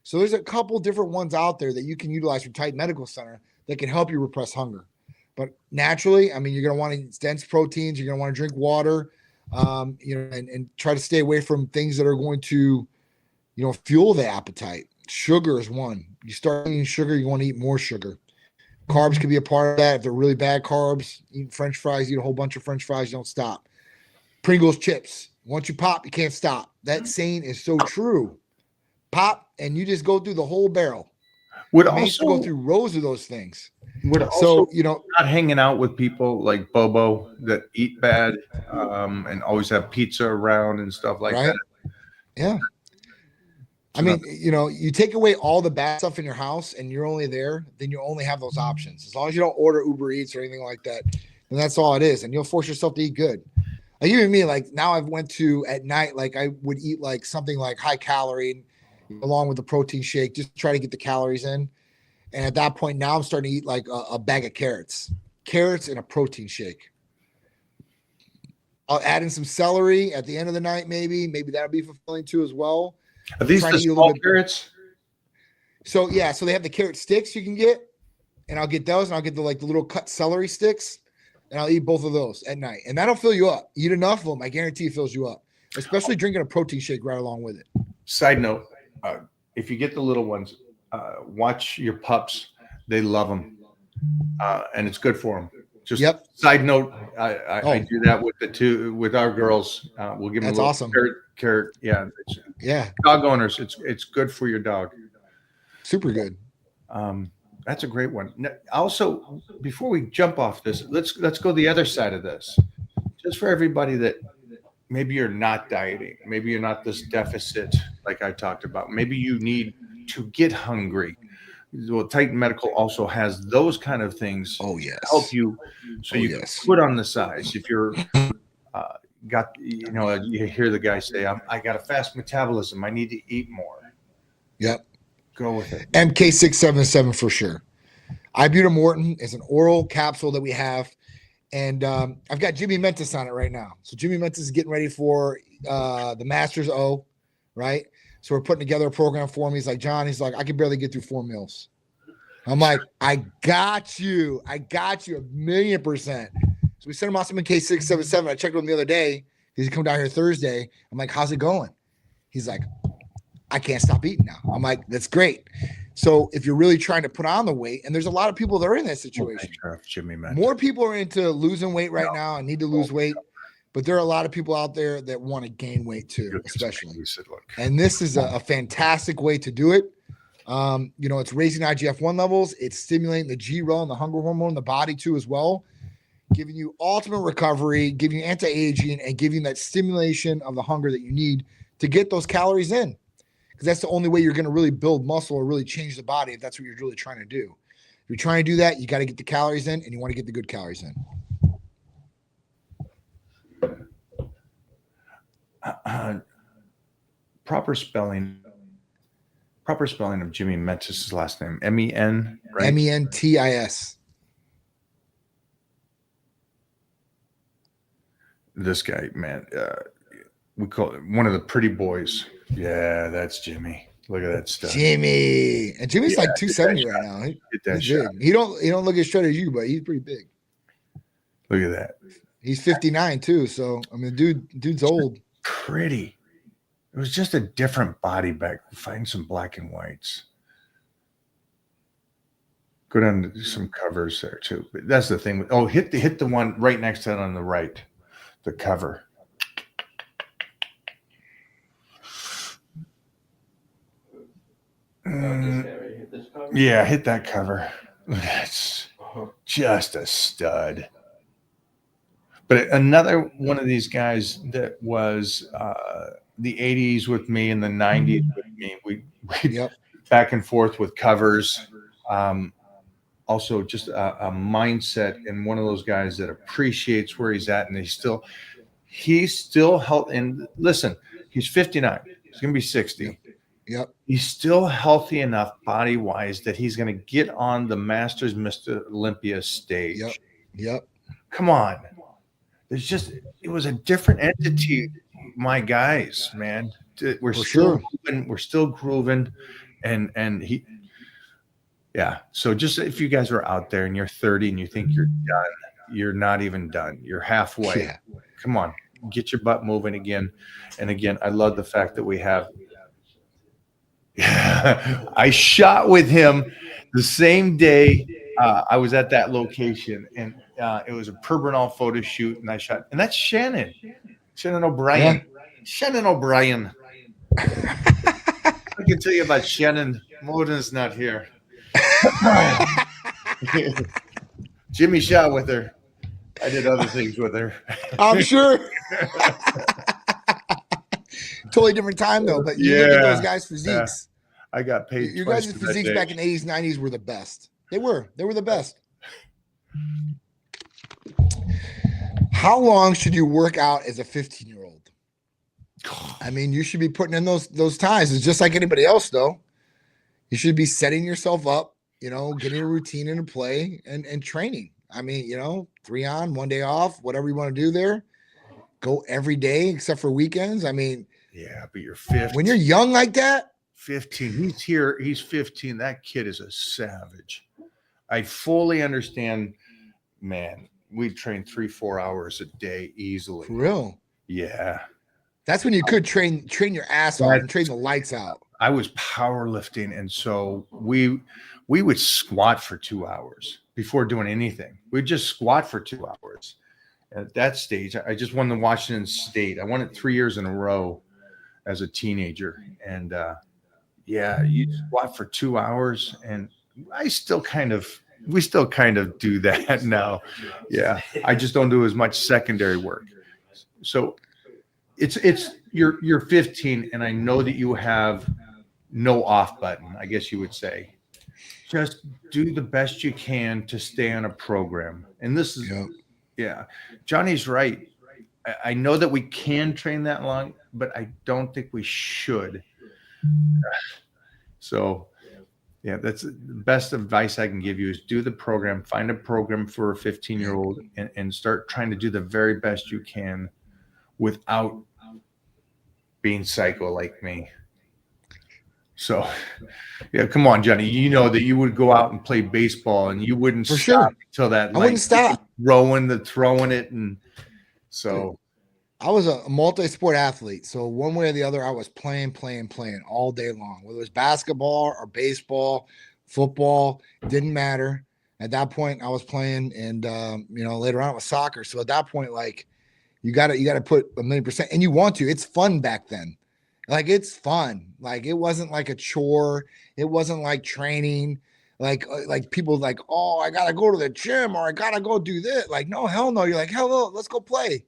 So there's a couple different ones out there that you can utilize from Titan Medical Center that can help you repress hunger. But naturally, I mean, you're going to want to eat dense proteins. You're going to want to drink water, you know, and try to stay away from things that are going to, you know, fuel the appetite. Sugar is one. You start eating sugar, you want to eat more sugar. Carbs can be a part of that. If they're really bad carbs, eat French fries, eat a whole bunch of French fries, you don't stop. Pringles chips. Once you pop, you can't stop. That saying is so true. Pop, and you just go through the whole barrel. I used to go through rows of those things. So, you know, not hanging out with people like Bobo that eat bad and always have pizza around and stuff like right? that. Yeah. I mean, you know, you take away all the bad stuff in your house and you're only there, then you only have those options. As long as you don't order Uber Eats or anything like that, then that's all it is. And you'll force yourself to eat good. Like even me, like now I've went to at night, like I would eat like something like high calorie along with the protein shake, just try to get the calories in. And at that point, now I'm starting to eat like a bag of carrots and a protein shake. I'll add in some celery at the end of the night. Maybe that'll be fulfilling too as well. Are these the small carrots? So yeah, so they have the carrot sticks you can get, and I'll get those, and I'll get the little cut celery sticks, and I'll eat both of those at night, and that'll fill you up. Eat enough of them, I guarantee it fills you up. Especially drinking a protein shake right along with it. Side note: if you get the little ones, watch your pups; they love them, and it's good for them. Just side note: I do that with our girls. We'll give them a little awesome. Carrot, yeah. Dog owners, it's good for your dog. Super good. That's a great one. Also, before we jump off this, let's go the other side of this. Just for everybody that maybe you're not dieting, maybe you're not this deficit like I talked about. Maybe you need to get hungry. Well, Titan Medical also has those kind of things. Oh yes. To help you, so you can put on the size. If you're you hear the guy say, I got a fast metabolism. I need to eat more. Yep. Go with it. MK677 for sure. Ibutamoren is an oral capsule that we have. And I've got Jimmy Mentis on it right now. So Jimmy Mentis is getting ready for the Masters O, right? So we're putting together a program for him. He's like, John, he's like, I can barely get through 4 meals. I'm like, I got you. I got you 1,000,000%. So we sent him off some MK677. I checked with him the other day. He's come down here Thursday. I'm like, how's it going? He's like, I can't stop eating now. I'm like, that's great. So if you're really trying to put on the weight, and there's a lot of people that are in that situation. Jimmy, More people are into losing weight right now and need to lose weight, but there are a lot of people out there that want to gain weight too, especially. And this is a fantastic way to do it. It's raising IGF-1 levels. It's stimulating the GRL and the hunger hormone in the body too as well, giving you ultimate recovery, giving you anti-aging, and giving you that stimulation of the hunger that you need to get those calories in. Because that's the only way you're going to really build muscle or really change the body if that's what you're really trying to do. If you're trying to do that, you got to get the calories in, and you want to get the good calories in. Proper spelling of Jimmy Mentis' last name. M-E-N, right? M-E-N-T-I-S. This guy, man, we call it one of the pretty boys. Yeah, that's Jimmy. Look at that stuff. Jimmy. And Jimmy's like 270 right now. Get that He's shot. big. He don't look as shredded as you, but he's pretty big. Look at that. He's 59 too. So I mean, dude's old. Pretty. It was just a different body back. Find some black and whites. Go down to some covers there too. But that's the thing. Oh, hit the one right next to it on the right. The cover. Yeah, hit that cover. That's just a stud. But another one of these guys that was the 80s with me and the 90s with me. We Yep. back and forth with covers. Also, just a mindset and one of those guys that appreciates where he's at, and he's still healthy. And listen, he's 59. He's going to be 60. Yep. He's still healthy enough body-wise that he's going to get on the Masters Mr. Olympia stage. Yep. Come on. It was a different entity. My guys, man, we're still grooving, we're still grooving, and he, yeah. So just if you guys are out there and you're 30 and you think you're done, you're not even done. You're halfway. Yeah. Come on, get your butt moving again. And again, I love the fact that we have. I shot with him the same day I was at that location, and it was a Per Bernal photo shoot, and I shot, and that's Shannon O'Brien. Yeah. Shannon O'Brien. I can tell you about Shannon. Moden's not here. Jimmy shot with her. I did other things with her. I'm sure. Totally different time though, but you look at those guys' physiques. I got paid. Your guys' physiques back in the 80s, 90s were the best. They were the best. How long should you work out as a 15-year-old? I mean, you should be putting in those times. It's just like anybody else, though. You should be setting yourself up, getting a routine into play and training. I mean, 3 on, 1 day off, whatever you want to do there. Go every day except for weekends. I mean, yeah, but you're 15. When you're young like that. 15. He's here. He's 15. That kid is a savage. I fully understand, man. We train 3-4 hours a day easily. For real? Yeah. That's when you could train your ass off and train the lights out. I was powerlifting, and so we would squat for 2 hours before doing anything. We'd just squat for 2 hours. At that stage, I just won the Washington State. I won it 3 years in a row as a teenager. And you squat for 2 hours, and we still kind of do that now. Yeah. I just don't do as much secondary work. So you're 15, and I know that you have no off button, I guess you would say. Just do the best you can to stay on a program. And this is, yeah, Johnny's right. I know that we can train that long, but I don't think we should. So, yeah, that's the best advice I can give you is do the program, find a program for a 15-year-old and start trying to do the very best you can without being psycho like me. So, yeah, come on, Johnny. You know that you would go out and play baseball and you wouldn't For stop sure. until that I wouldn't stop. throwing it. And so, I was a multi-sport athlete. So one way or the other, I was playing all day long, whether it was basketball or baseball, football, didn't matter. At that point, I was playing, and later on it was soccer. So at that point, like you gotta put 1,000,000%, and you want to. It's fun back then. Like it's fun. Like it wasn't like a chore. It wasn't like training. Like people like, oh, I gotta go to the gym or I gotta go do this. Like, no, hell no. You're like, hell no, let's go play.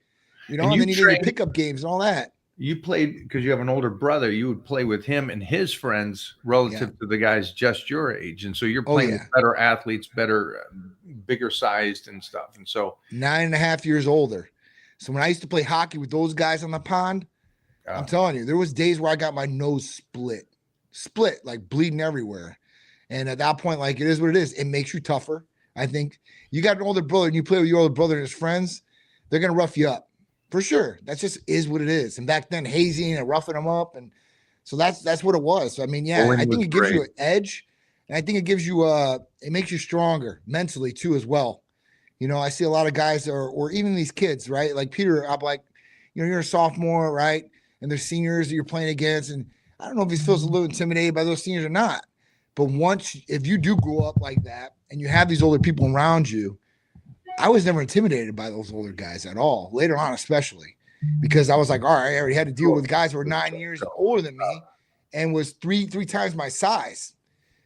And you then you did pickup games and all that. You played because you have an older brother. You would play with him and his friends relative to the guys just your age, and so you're playing with better athletes, bigger sized and stuff. And so 9.5 years older. So when I used to play hockey with those guys on the pond, I'm telling you, there was days where I got my nose split, like bleeding everywhere. And at that point, like it is what it is. It makes you tougher. I think you got an older brother and you play with your older brother and his friends, they're gonna rough you up for sure. That just is what it is. And back then, hazing and roughing them up, and so that's what it was. So I mean, yeah, I think it gives you an edge, and I think it gives you it makes you stronger mentally too as well. I see a lot of guys or even these kids, right? Like Peter, I'm like, you're a sophomore, right? And there's seniors that you're playing against. And I don't know if he feels a little intimidated by those seniors or not. But if you do grow up like that and you have these older people around you, I was never intimidated by those older guys at all, later on especially, because I was like, all right, I already had to deal with guys who were 9 years older than me and was three times my size.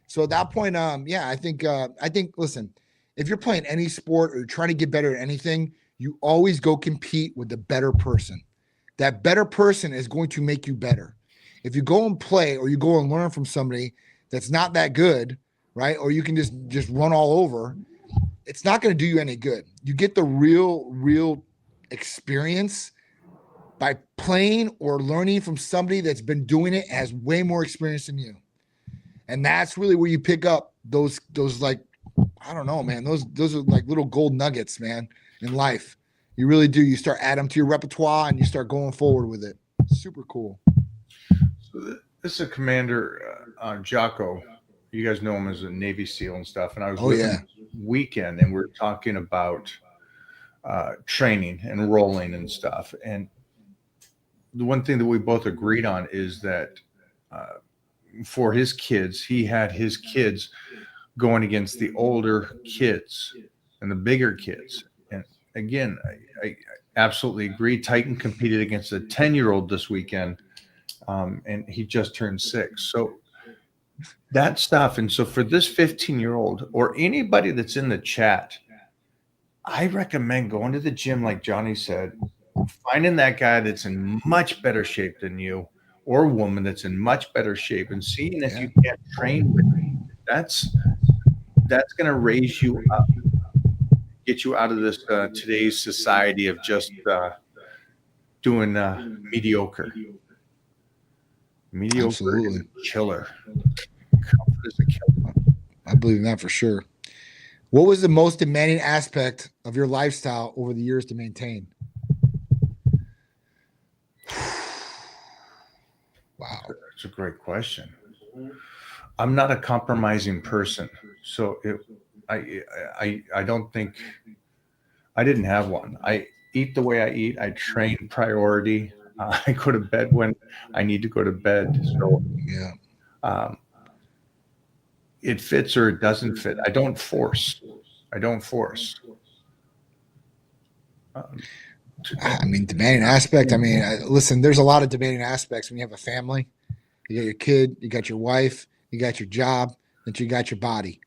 So at that point, I think, listen, if you're playing any sport or you're trying to get better at anything, you always go compete with the better person. That better person is going to make you better. If you go and play or you go and learn from somebody that's not that good, right? Or you can just run all over, it's not going to do you any good. You get the real experience by playing or learning from somebody that's been doing it, has way more experience than you. And that's really where you pick up those like, I don't know, man, those are like little gold nuggets, man, in life. You really do. You start adding them to your repertoire and you start going forward with it. Super cool. So this is a Commander Jocko. You guys know him as a Navy SEAL and stuff. And I was with him weekend and we were talking about training and rolling and stuff. And the one thing that we both agreed on is that for his kids, he had his kids going against the older kids and the bigger kids. And again, I absolutely agree. Titan competed against a 10-year-old this weekend, and he just turned 6. So that stuff. And so for this 15-year-old or anybody that's in the chat, I recommend going to the gym, like Johnny said, finding that guy that's in much better shape than you or woman that's in much better shape and seeing if you can't train with him. That's going to raise you up, get you out of this today's society of just doing mediocre. Mediocre Absolutely. is a killer. Comfort is a killer. I believe in that for sure. What was the most demanding aspect of your lifestyle over the years to maintain? Wow. That's a great question. I'm not a compromising person. So I don't think I didn't have one. I eat the way I eat. I train priority. I go to bed when I need to go to bed. So it fits or it doesn't fit. I don't force. I mean, demanding aspect. I mean, listen, there's a lot of demanding aspects when you have a family. You got your kid, you got your wife, you got your job, then you got your body,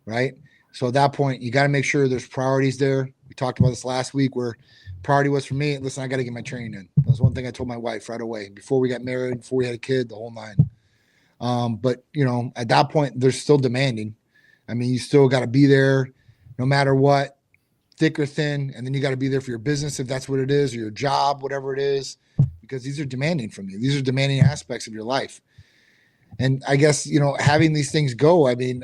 right? So at that point, you got to make sure there's priorities there. We talked about this last week where priority was for me, listen, I got to get my training in. That was one thing I told my wife right away before we got married, before we had a kid, the whole nine. But, at that point, they're still demanding. I mean, you still got to be there no matter what. thick or thin, and then you got to be there for your business if that's what it is, or your job, whatever it is, because these are demanding from you. These are demanding aspects of your life. And I guess, having these things go, I mean,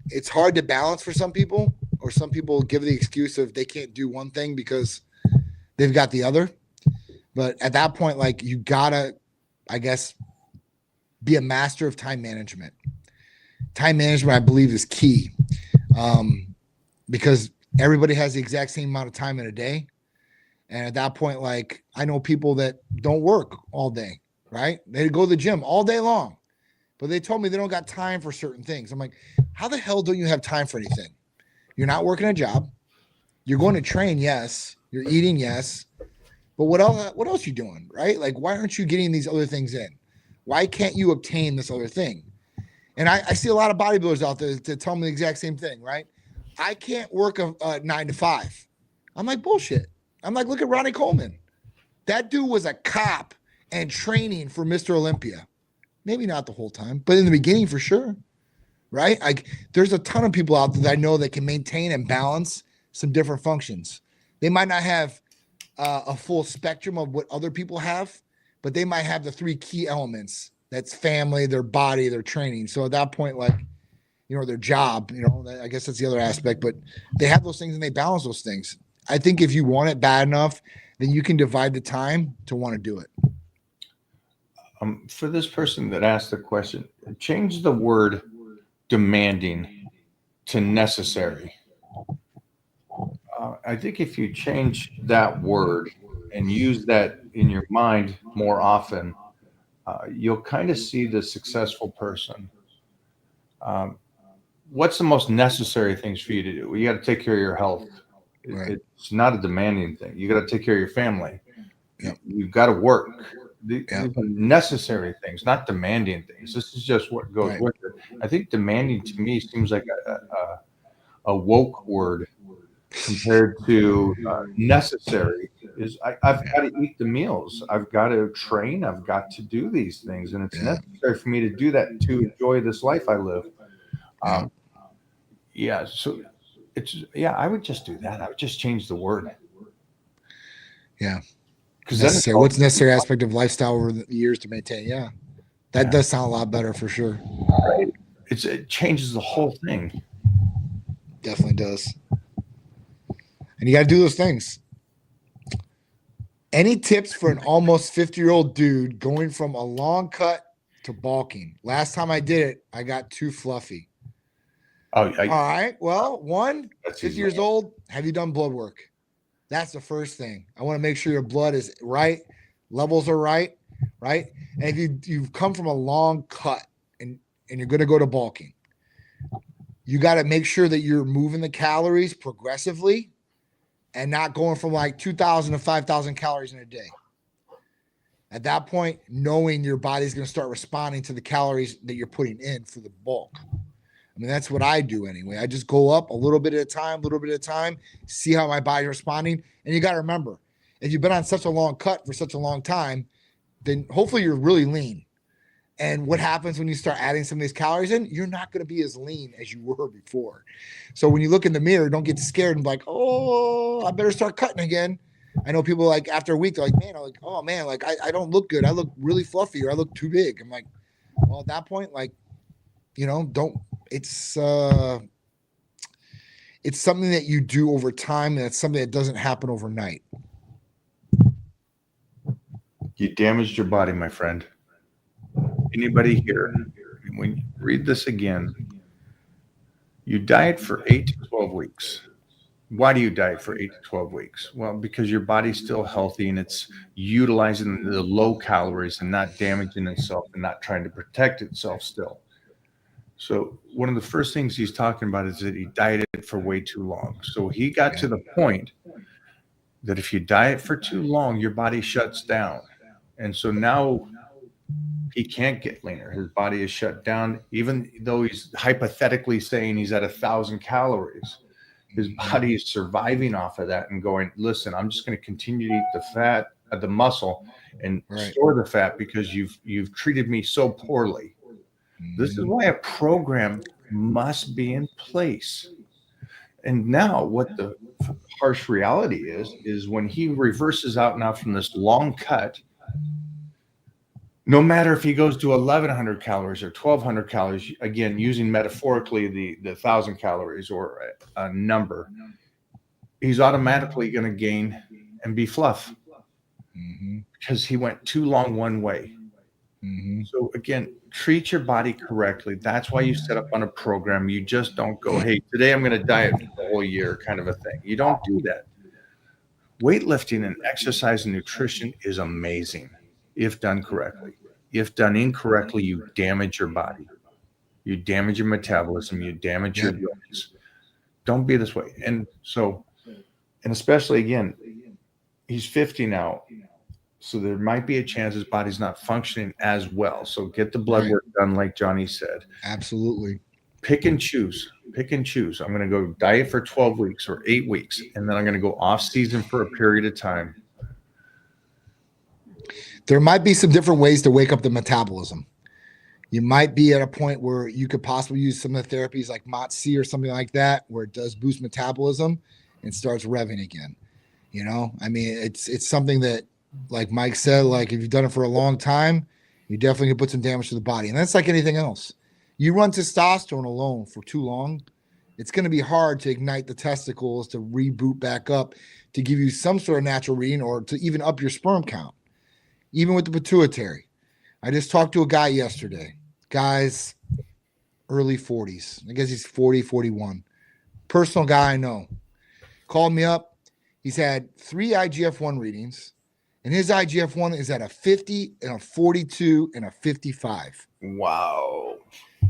it's hard to balance for some people, or some people give the excuse of they can't do one thing because they've got the other. But at that point, like, you gotta, I guess, be a master of time management. Time management, I believe, is key, because everybody has the exact same amount of time in a day. And at that point, like, I know people that don't work all day, right? They go to the gym all day long, but they told me they don't got time for certain things. I'm like, how the hell don't you have time for anything? You're not working a job. You're going to train, yes. You're eating, yes. But what else you doing, right? Like, why aren't you getting these other things in? Why can't you obtain this other thing? And I see a lot of bodybuilders out there to tell me the exact same thing, right? I can't work a 9 to 5. I'm like, bullshit. I'm like, look at Ronnie Coleman. That dude was a cop and training for Mr. Olympia. Maybe not the whole time, but in the beginning for sure, right? Like, there's a ton of people out there that I know that can maintain and balance some different functions. They might not have a full spectrum of what other people have, but they might have the 3 key elements. That's family, their body, their training. So at that point, like, their job, I guess that's the other aspect, but they have those things and they balance those things. I think if you want it bad enough, then you can divide the time to want to do it. For this person that asked the question, change the word demanding to necessary. I think if you change that word and use that in your mind more often, you'll kind of see the successful person. What's the most necessary things for you to do? Well, you got to take care of your health. Right. It's not a demanding thing. You got to take care of your family. Yep. You've got to work. These are necessary things, not demanding things. This is just what goes with it. I think demanding to me seems like a woke word compared to necessary. I've got to eat the meals. I've got to train. I've got to do these things. And it's necessary for me to do that to enjoy this life I live. So I would just do that. I would just change the word. Yeah. Because what's necessary aspect of lifestyle over the years to maintain? Yeah. That does sound a lot better for sure. Right. It changes the whole thing. Definitely does. And you got to do those things. Any tips for an almost 50-year-old dude going from a long cut to bulking? Last time I did it, I got too fluffy. All right. Well, 50 years old, have you done blood work? That's the first thing. I want to make sure your blood is right, levels are right? And if you've come from a long cut and you're going to go to bulking, you got to make sure that you're moving the calories progressively and not going from like 2,000 to 5,000 calories in a day. At that point, knowing your body's going to start responding to the calories that you're putting in for the bulk. I mean, that's what I do anyway. I just go up a little bit at a time, see how my body's responding. And you got to remember, if you've been on such a long cut for such a long time, then hopefully you're really lean. And what happens when you start adding some of these calories in? You're not going to be as lean as you were before. So when you look in the mirror, don't get scared and be like, oh, I better start cutting again. I know people like after a week, they're like, oh man, like I don't look good. I look really fluffy or I look too big. I'm like, well, at that point, like, it's something that you do over time, and it's something that doesn't happen overnight. You damaged your body, my friend. Anybody here, when you read this again, you diet for 8 to 12 weeks. Why do you diet for 8 to 12 weeks? Well, because your body's still healthy and it's utilizing the low calories and not damaging itself and not trying to protect itself still. So one of the first things he's talking about is that he dieted for way too long. So he got to the point that if you diet for too long, your body shuts down. And so now he can't get leaner. His body is shut down, even though he's hypothetically saying he's at 1,000 calories. His body is surviving off of that and going, listen, I'm just going to continue to eat the fat, the muscle, and store the fat because you've treated me so poorly. This is why a program must be in place. And now what the harsh reality is when he reverses out now from this long cut, no matter if he goes to 1,100 calories or 1,200 calories, again, using metaphorically the 1,000 calories or a number, he's automatically going to gain and be fluff because he went too long one way. So again, treat your body correctly. That's why you set up on a program. You just don't go, hey, today I'm going to diet for the whole year kind of a thing. You don't do that. Weightlifting and exercise and nutrition is amazing if done correctly. If done incorrectly, you damage your body. You damage your metabolism. You damage your joints. Don't be this way. And so, and especially again, he's 50 now. So there might be a chance his body's not functioning as well. So get the blood work done, like Johnny said. Absolutely. Pick and choose. Pick and choose. I'm going to go diet for 12 weeks or 8 weeks, and then I'm going to go off season for a period of time. There might be some different ways to wake up the metabolism. You might be at a point where you could possibly use some of the therapies like MOTS-C or something like that, where it does boost metabolism and starts revving again. You know, I mean, it's something that, like Mike said, like if you've done it for a long time, you definitely can put some damage to the body. And that's like anything else. You run testosterone alone for too long, it's going to be hard to ignite the testicles to reboot back up, to give you some sort of natural reading or to even up your sperm count. Even with the pituitary. I just talked to a guy yesterday. Guy's early 40s. I guess he's 40, 41. Personal guy I know. Called me up. He's had 3 IGF-1 readings, and his IGF-1 is at a 50 and a 42 and a 55. Wow.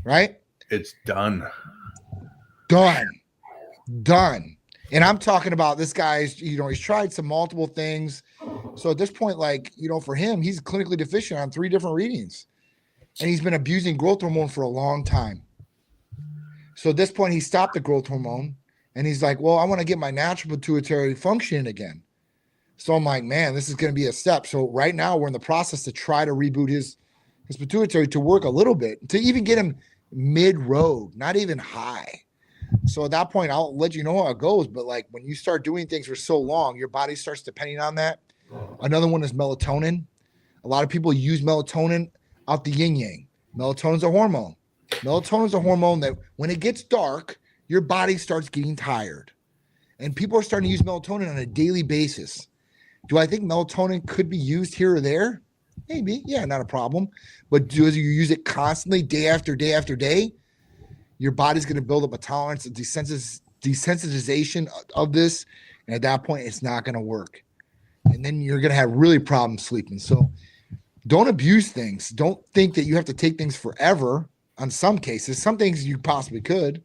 Right? It's done. Done. And I'm talking about this guy's, you know, he's tried some multiple things. So at this point, like, you know, for him, he's clinically deficient on 3 different readings. And he's been abusing growth hormone for a long time. So at this point, he stopped the growth hormone. And he's like, well, I want to get my natural pituitary functioning again. So I'm like, man, this is going to be a step. So right now we're in the process to try to reboot his pituitary to work a little bit, to even get him mid-road, not even high. So at that point, I'll let you know how it goes. But like when you start doing things for so long, your body starts depending on that. Another one is melatonin. A lot of people use melatonin out the yin yang. Melatonin is a hormone. Melatonin is a hormone that when it gets dark, your body starts getting tired. And people are starting to use melatonin on a daily basis. Do I think melatonin could be used here or there? Maybe. Yeah, not a problem. But do you use it constantly, day after day after day? Your body's going to build up a tolerance, a desensitization of this. And at that point, it's not going to work. And then you're going to have really problems sleeping. So don't abuse things. Don't think that you have to take things forever on some cases. Some things you possibly could,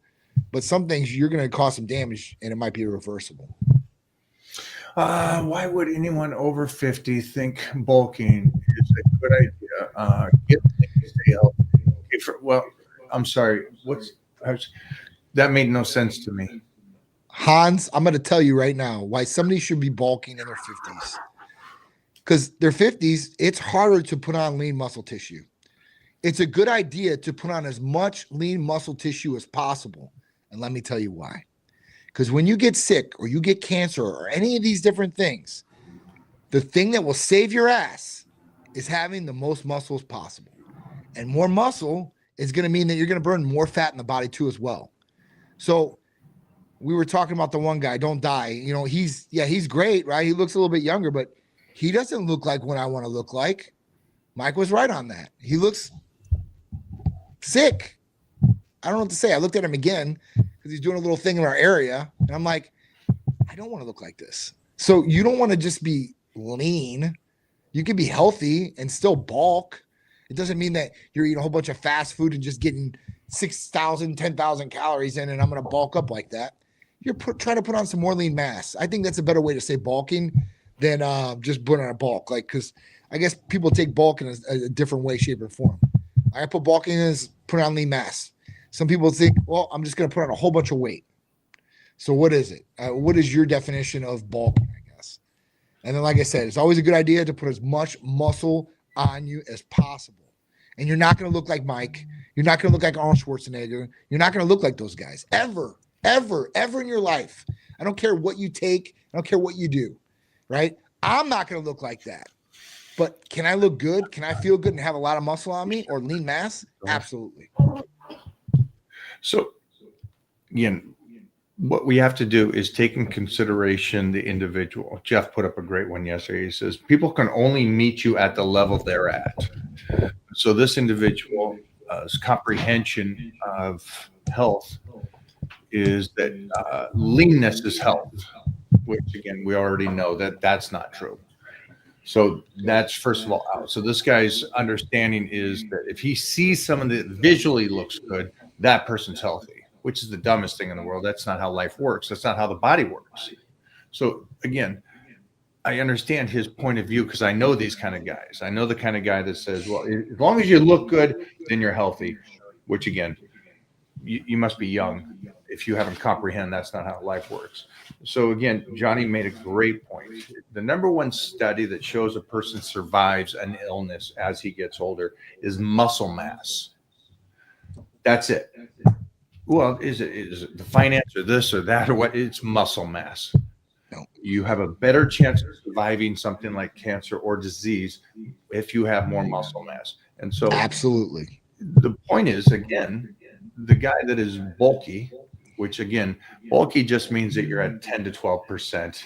but some things you're going to cause some damage and it might be irreversible. Why would anyone over 50 think bulking is a good idea? Get things to help. Well, I'm sorry. That made no sense to me. Hans, I'm going to tell you right now why somebody should be bulking in their 50s. Because their 50s, it's harder to put on lean muscle tissue. It's a good idea to put on as much lean muscle tissue as possible. And let me tell you why. Because when you get sick or you get cancer or any of these different things, the thing that will save your ass is having the most muscles possible. And more muscle is going to mean that you're going to burn more fat in the body too as well. So we were talking about the one guy, Don't Die. You know, he's great, right? He looks a little bit younger, but he doesn't look like what I want to look like. Mike was right on that. He looks sick. I don't know what to say. I looked at him again because he's doing a little thing in our area. And I'm like, I don't want to look like this. So you don't want to just be lean. You can be healthy and still bulk. It doesn't mean that you're eating a whole bunch of fast food and just getting 6,000, 10,000 calories in and I'm going to bulk up like that. You're trying to put on some more lean mass. I think that's a better way to say bulking than just putting on a bulk. Like, because I guess people take bulk in a different way, shape, or form. I put bulking as put on lean mass. Some people think, well, I'm just going to put on a whole bunch of weight. So what is it? What is your definition of bulking, I guess? And then, like I said, it's always a good idea to put as much muscle on you as possible. And you're not going to look like Mike. You're not going to look like Arnold Schwarzenegger. You're not going to look like those guys ever, ever in your life. I don't care what you take. I don't care what you do, right? I'm not going to look like that. But can I look good? Can I feel good and have a lot of muscle on me or lean mass? Absolutely. So, again, what we have to do is take in consideration the individual. Jeff put up a great one yesterday. He says, people can only meet you at the level they're at. So this individual's comprehension of health is that leanness is health, which again, we already know that that's not true. So that's first of all out. So this guy's understanding is that if he sees someone that visually looks good, that person's healthy, which is the dumbest thing in the world. That's not how life works. That's not how the body works. So again, I understand his point of view because I know these kind of guys. I know the kind of guy that says, well, as long as you look good, then you're healthy, which again, you must be young if you haven't comprehend that's not how life works. So again, Johnny made a great point. The number one study that shows a person survives an illness as he gets older is muscle mass. That's it. Well, is it the finance or this or that or what? It's muscle mass. No. You have a better chance of surviving something like cancer or disease if you have more muscle mass. And so Absolutely. the point is, again, the guy that is bulky, which again, bulky just means that you're at 10 to 12%.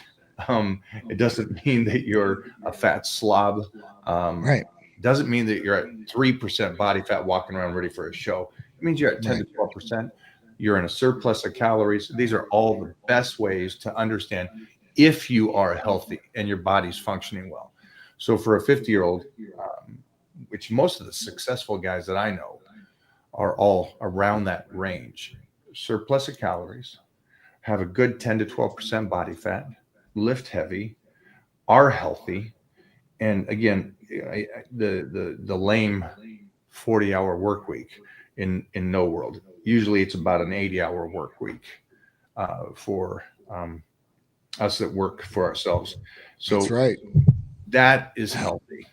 It doesn't mean that you're a fat slob. Right. Doesn't mean that you're at 3% body fat walking around ready for a show. It means you're at 10 to 12%. You're in a surplus of calories. These are all the best ways to understand if you are healthy and your body's functioning well. So for a 50-year-old, which most of the successful guys that I know are all around that range, surplus of calories, have a good 10 to 12% body fat, lift heavy, are healthy. And again, the lame 40-hour work week in no world. Usually it's about an 80-hour work week for us that work for ourselves. So That's right. that is healthy.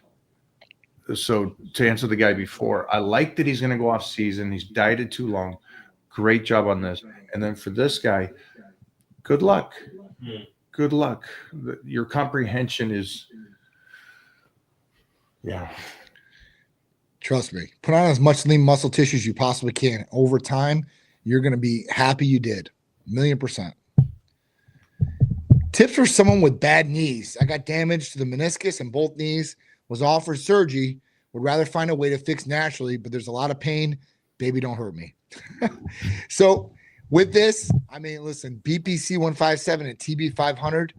So to answer the guy before, I like that he's going to go off season. He's dieted too long. Great job on this. And then for this guy, good luck. Good luck. Your comprehension is, yeah. Trust me. Put on as much lean muscle tissue as you possibly can. Over time, you're going to be happy you did. 1,000,000%. Tips for someone with bad knees. I got damage to the meniscus and both knees. Was offered surgery. Would rather find a way to fix naturally, but there's a lot of pain. Baby, don't hurt me. So with this, I mean, listen, BPC 157 and TB 500,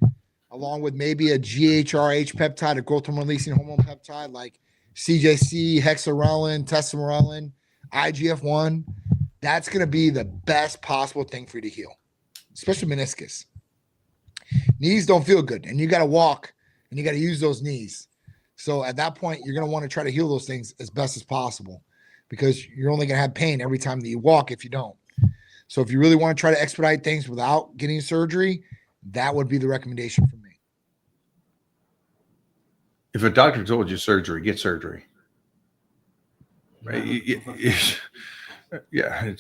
along with maybe a GHRH peptide, a growth hormone releasing hormone peptide like CJC, hexarelin, tesamorelin, IGF-1, that's going to be the best possible thing for you to heal, especially meniscus. Knees don't feel good, and you got to walk, and you got to use those knees. So at that point, you're going to want to try to heal those things as best as possible because you're only going to have pain every time that you walk if you don't. So if you really want to try to expedite things without getting surgery, that would be the recommendation for me. If a doctor told you surgery, get surgery. Right? Yeah,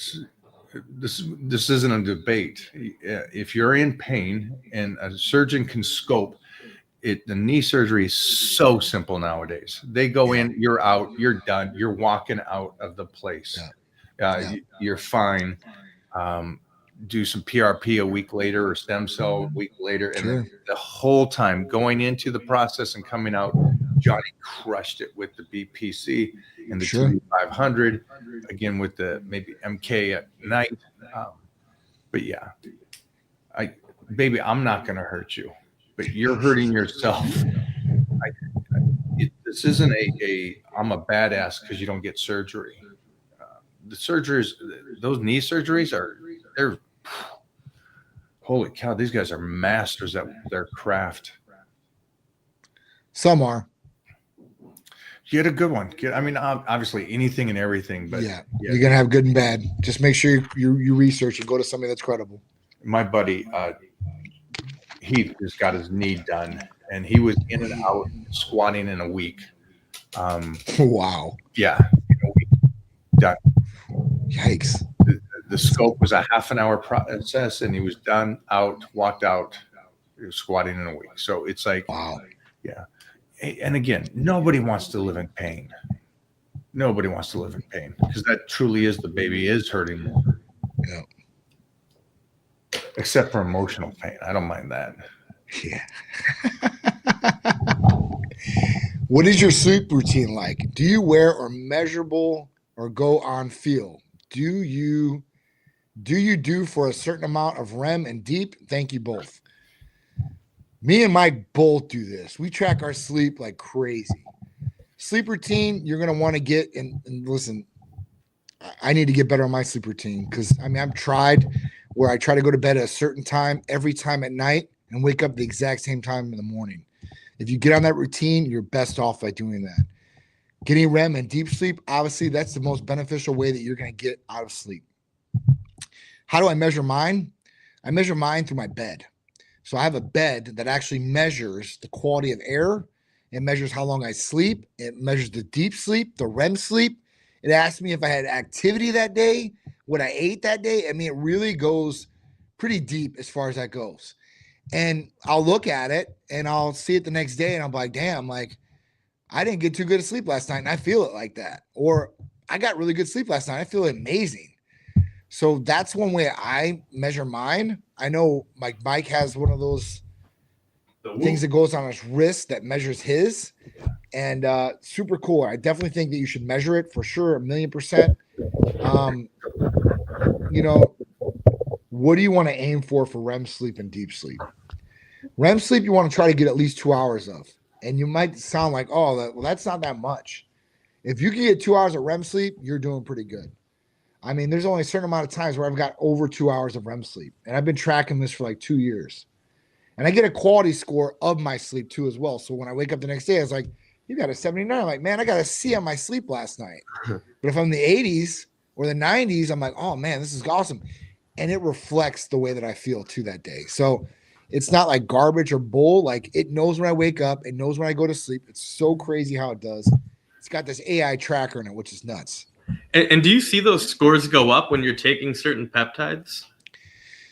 this isn't a debate. If you're in pain and a surgeon can scope it, the knee surgery is so simple nowadays. They go in, you're out, you're done, you're walking out of the place. You're fine. Do some PRP a week later or stem cell a week later. And then the whole time going into the process and coming out, Johnny crushed it with the BPC and the TB500, again with the maybe MK at night. But yeah, baby, I'm not going to hurt you, but you're hurting yourself. This isn't I'm a badass because you don't get surgery. The surgeries, those knee surgeries they're holy cow. These guys are masters at their craft. Some are. Get a good one. Obviously anything and everything, but yeah. You're gonna have good and bad. Just make sure you research and go to somebody that's credible. My buddy, he just got his knee done, and he was in and out squatting in a week. Wow. Yeah, in a week, done. Yikes. the scope was a half an hour process, and he was done, out, walked out. He was squatting in a week. So it's like, Wow. and again, nobody wants to live in pain. Nobody wants to live in pain because that truly is the baby is hurting more. Yeah. Except for emotional pain. I don't mind that. Yeah. What is your sleep routine like? Do you wear or measurable or go on feel? Do you do for a certain amount of REM and deep? Thank you both. Me and Mike both do this. We track our sleep like crazy. Sleep routine, you're going to want to get, and listen, I need to get better on my sleep routine because, I mean, I've tried where I try to go to bed at a certain time every time at night and wake up the exact same time in the morning. If you get on that routine, you're best off by doing that. Getting REM and deep sleep, obviously, that's the most beneficial way that you're going to get out of sleep. How do I measure mine? I measure mine through my bed. So I have a bed that actually measures the quality of air. It measures how long I sleep. It measures the deep sleep, the REM sleep. It asks me if I had activity that day, what I ate that day. I mean, it really goes pretty deep as far as that goes. And I'll look at it and I'll see it the next day and I'm like, damn, like I didn't get too good of sleep last night and I feel it like that. Or I got really good sleep last night. I feel amazing. So that's one way I measure mine. I know Mike has one of those things that goes on his wrist that measures his, and super cool. I definitely think that you should measure it for sure, 1,000,000%. You know, what do you want to aim for REM sleep and deep sleep? REM sleep, you want to try to get at least 2 hours of, and you might sound like, oh, well, that's not that much. If you can get 2 hours of REM sleep, you're doing pretty good. I mean, there's only a certain amount of times where I've got over 2 hours of REM sleep, and I've been tracking this for like 2 years. And I get a quality score of my sleep too as well. So when I wake up the next day, I was like, you got a 79. I'm like, man, I got a C on my sleep last night. But if I'm in the 80s or the 90s, I'm like, oh man, this is awesome. And it reflects the way that I feel to that day. So it's not like garbage or bull. Like it knows when I wake up. It knows when I go to sleep. It's so crazy how it does. It's got this AI tracker in it, which is nuts. And do you see those scores go up when you're taking certain peptides?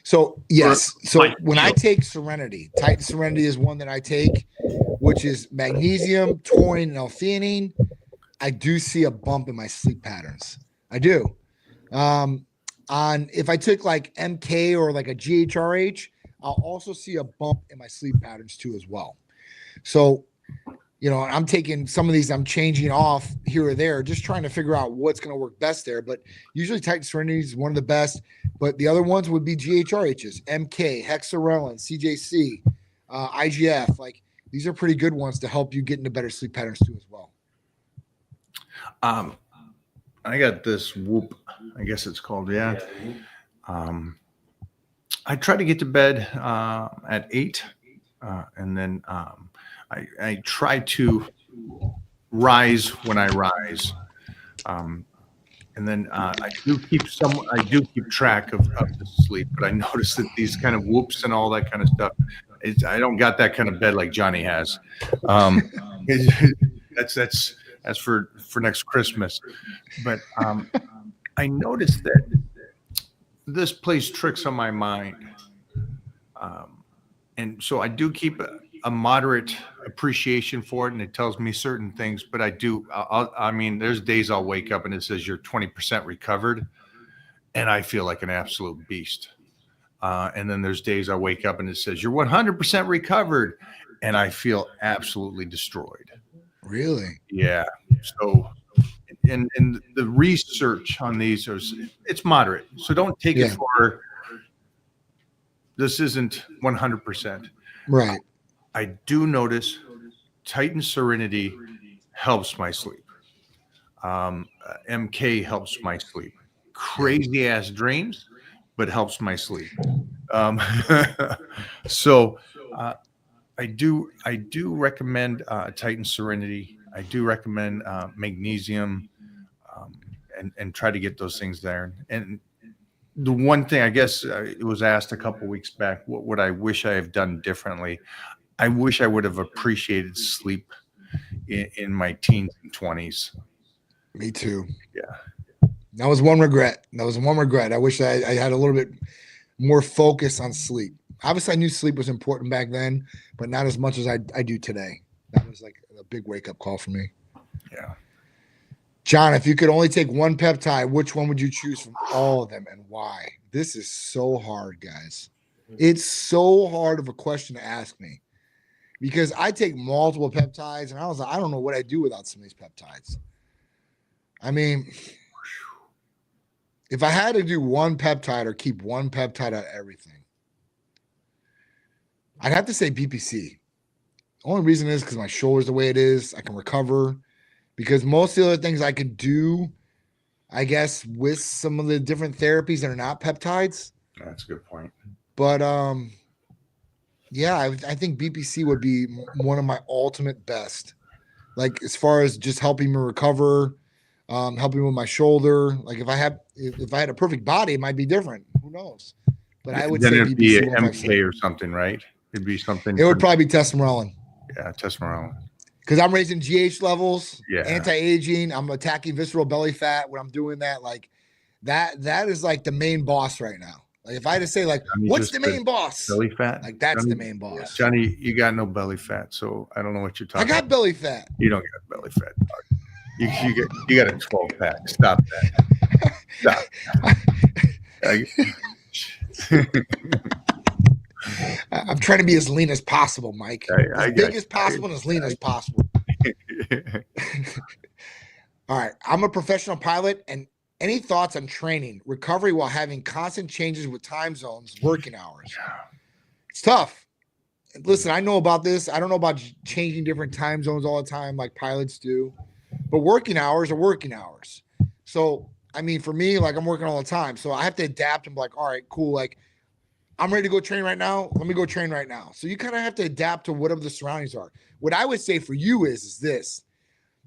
So yes. So like when I take Serenity, Titan Serenity is one that I take, which is magnesium, taurine, and L-theanine. I do see a bump in my sleep patterns. I do. If I took like MK or like a GHRH, I'll also see a bump in my sleep patterns too as well. So, you know, I'm taking some of these, I'm changing off here or there, just trying to figure out what's going to work best there. But usually Titan Serenity is one of the best. But the other ones would be GHRHs, MK, Hexarelin, CJC, IGF. Like these are pretty good ones to help you get into better sleep patterns too as well. I got this Whoop, I guess it's called. Yeah. I try to get to bed at 8, and then I try to rise when I rise, and then I do keep track of the sleep. But I notice that these kind of whoops and all that kind of stuff, I don't got that kind of bed like Johnny has. That's for next Christmas. But I noticed that this plays tricks on my mind, and so I do keep a moderate appreciation for it, and it tells me certain things. But I mean, there's days I'll wake up and it says you're 20% recovered, and I feel like an absolute beast. And then there's days I wake up and it says you're 100% recovered, and I feel absolutely destroyed. Really? Yeah. So, and the research on these it's moderate. So don't take it for this isn't 100%. Right. I do notice Titan Serenity helps my sleep. MK helps my sleep. Crazy ass dreams, but helps my sleep. So I do recommend Titan Serenity. I do recommend magnesium, and try to get those things there. And the one thing, I guess it was asked a couple weeks back, what would I wish I have done differently? I wish I would have appreciated sleep in my teens and 20s. Me too. Yeah. That was one regret. I wish I had a little bit more focus on sleep. Obviously, I knew sleep was important back then, but not as much as I do today. That was like a big wake up call for me. Yeah. John, if you could only take one peptide, which one would you choose from all of them and why? This is so hard, guys. It's so hard of a question to ask me because I take multiple peptides and I was like, I don't know what I do without some of these peptides. I mean, if I had to do one peptide or keep one peptide out of everything, I'd have to say BPC. The only reason is because my shoulder's the way it is. I can recover because most of the other things I can do, I guess, with some of the different therapies that are not peptides. That's a good point. But yeah, I think BPC would be one of my ultimate best. Like as far as just helping me recover, helping with my shoulder. Like if I had a perfect body, it might be different. Who knows? But I would then say it'd be BPC. an MK or something, right? It'd be something. It would probably be testosterone. Yeah, testosterone. Because I'm raising GH levels, Yeah. anti-aging. I'm attacking visceral belly fat when I'm doing that. Like that is like the main boss right now. Like if I had to say, like, Johnny what's just the main boss? Belly fat. Like that's Johnny, the main boss. Johnny, you got no belly fat, so I don't know what you're I talking. got belly fat. You don't get belly fat. Dog. You got a 12 pack. Stop that. Stop. I'm trying to be as lean as possible, Mike. I As got big you. as possible and as lean as possible. All right. I'm a professional pilot, and any thoughts on training, recovery while having constant changes with time zones, working hours? It's tough. Listen, I know about this. I don't know about changing different time zones all the time like pilots do, but working hours are working hours. So, I mean, for me, like I'm working all the time. So I have to adapt and be like, all right, cool. Like I'm ready to go train right now. Let me go train right now. So you kind of have to adapt to whatever the surroundings are. What I would say for you is this,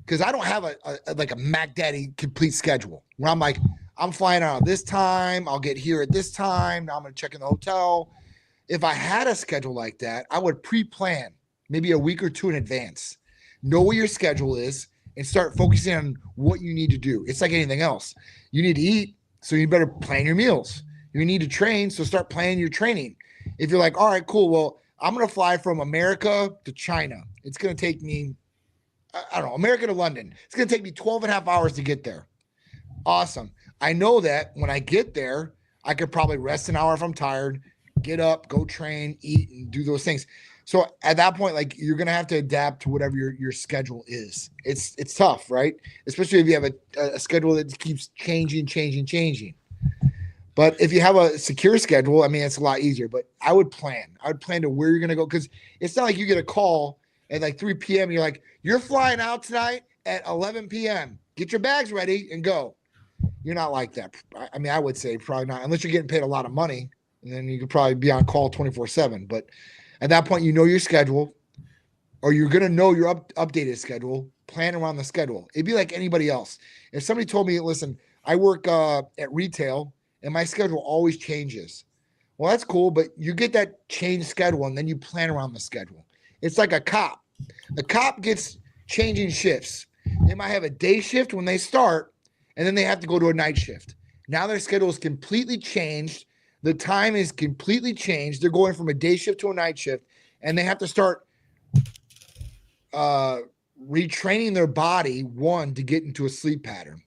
because I don't have a like a Mac Daddy complete schedule where I'm like, I'm flying out at this time. I'll get here at this time. Now I'm going to check in the hotel. If I had a schedule like that, I would pre-plan maybe a week or two in advance. Know what your schedule is and start focusing on what you need to do. It's like anything else. You need to eat, so you better plan your meals. You need to train, so start planning your training. If you're like, all right, cool, well, I'm going to fly from America to China. It's going to take me, I don't know, America to London. It's going to take me 12 and a half hours to get there. Awesome. I know that when I get there, I could probably rest an hour if I'm tired, get up, go train, eat, and do those things. So at that point, like you're going to have to adapt to whatever your schedule is. It's tough, right? Especially if you have a schedule that keeps changing. But if you have a secure schedule, I mean, it's a lot easier, but I would plan to where you're going to go. Cause it's not like you get a call at like 3 PM. And you're like, you're flying out tonight at 11 PM. Get your bags ready and go. You're not like that. I mean, I would say probably not, unless you're getting paid a lot of money, and then you could probably be on call 24/7. But at that point, you know your schedule, or you're going to know your updated schedule, plan around the schedule. It'd be like anybody else. If somebody told me, listen, I work at retail and my schedule always changes. Well, that's cool, but you get that change schedule and then you plan around the schedule. It's like a cop. The cop gets changing shifts. They might have a day shift when they start, and then they have to go to a night shift. Now their schedule is completely changed. The time is completely changed. They're going from a day shift to a night shift, and they have to start retraining their body, one, to get into a sleep pattern.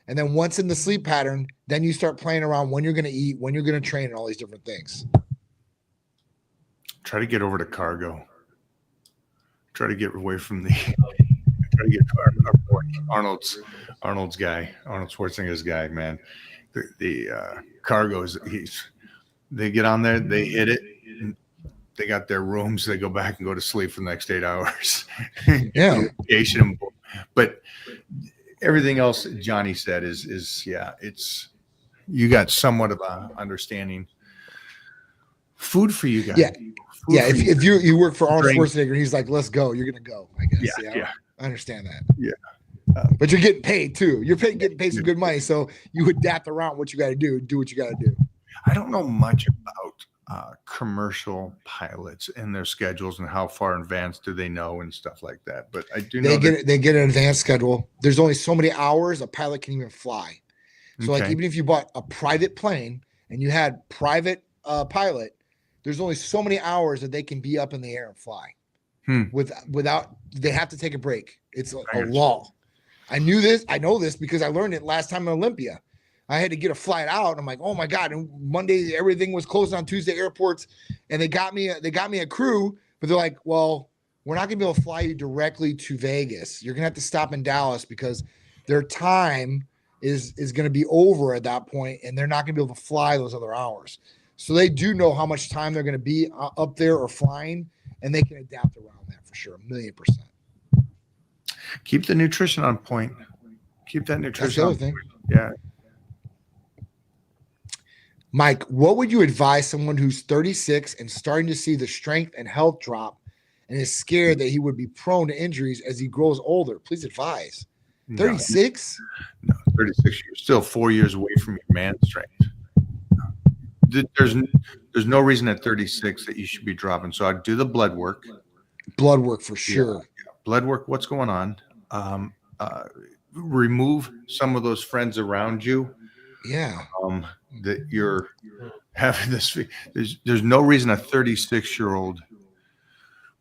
And then once in the sleep pattern, then you start playing around when you're going to eat, when you're going to train, and all these different things. Try to get over to cargo. Try to get away from the. Try to get to our boy, Arnold's guy, Arnold Schwarzenegger's guy, man. The cargoes, they get on there, they hit it, they got their rooms, they go back and go to sleep for the next 8 hours. Yeah. But everything else Johnny said is yeah, it's you got somewhat of a understanding. Food for you guys. Yeah. Food Yeah. for If you work for Arnold Drink. Schwarzenegger, he's like, let's go. You're going to go, I guess. Yeah. I understand that. Yeah. But you're getting paid too. You're getting paid some good money. So you adapt around what you got to do what you got to do. I don't know much about commercial pilots and their schedules and how far in advance do they know and stuff like that. But I do know They get an advanced schedule. There's only so many hours a pilot can even fly. So like Okay. even if you bought a private plane and you had private pilot, there's only so many hours that they can be up in the air and fly. Without they have to take a break. It's a law. I knew this. I know this because I learned it last time in Olympia. I had to get a flight out. I'm like, oh my God. And Monday, everything was closed on Tuesday airports. And they got me a crew, but they're like, well, we're not gonna be able to fly you directly to Vegas. You're gonna have to stop in Dallas because their time is gonna be over at that point, and they're not gonna be able to fly those other hours. So they do know how much time they're gonna be up there or flying, and they can adapt around that for sure, 1,000,000%. Keep the nutrition on point. Keep that That's nutrition the on other thing. point. Yeah. Mike, what would you advise someone who's 36 and starting to see the strength and health drop and is scared that he would be prone to injuries as he grows older? Please advise. 36? No, 36. You're still 4 years away from your man strength. There's no reason at 36 that you should be dropping. So I'd do the blood work. Blood work for sure. Yeah. Blood work. What's going on? Remove some of those friends around you. Yeah. That you're having this. There's no reason a 36-year-old.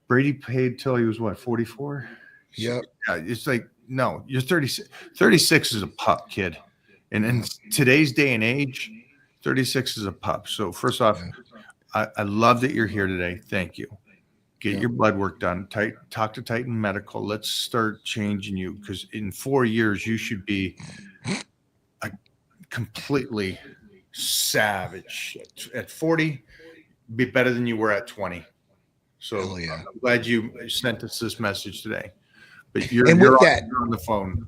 Brady paid till he was what, 44? Yep. Yeah, it's like, no, you're 36. 36 is a pup, kid. And in today's day and age, 36 is a pup. So first off, I love that you're here today. Thank you. Get your blood work done. Talk to Titan Medical. Let's start changing you, because in 4 years, you should be a completely savage. At 40, be better than you were at 20. So yeah. I'm glad you sent us this message today. But you're And with that, on the phone.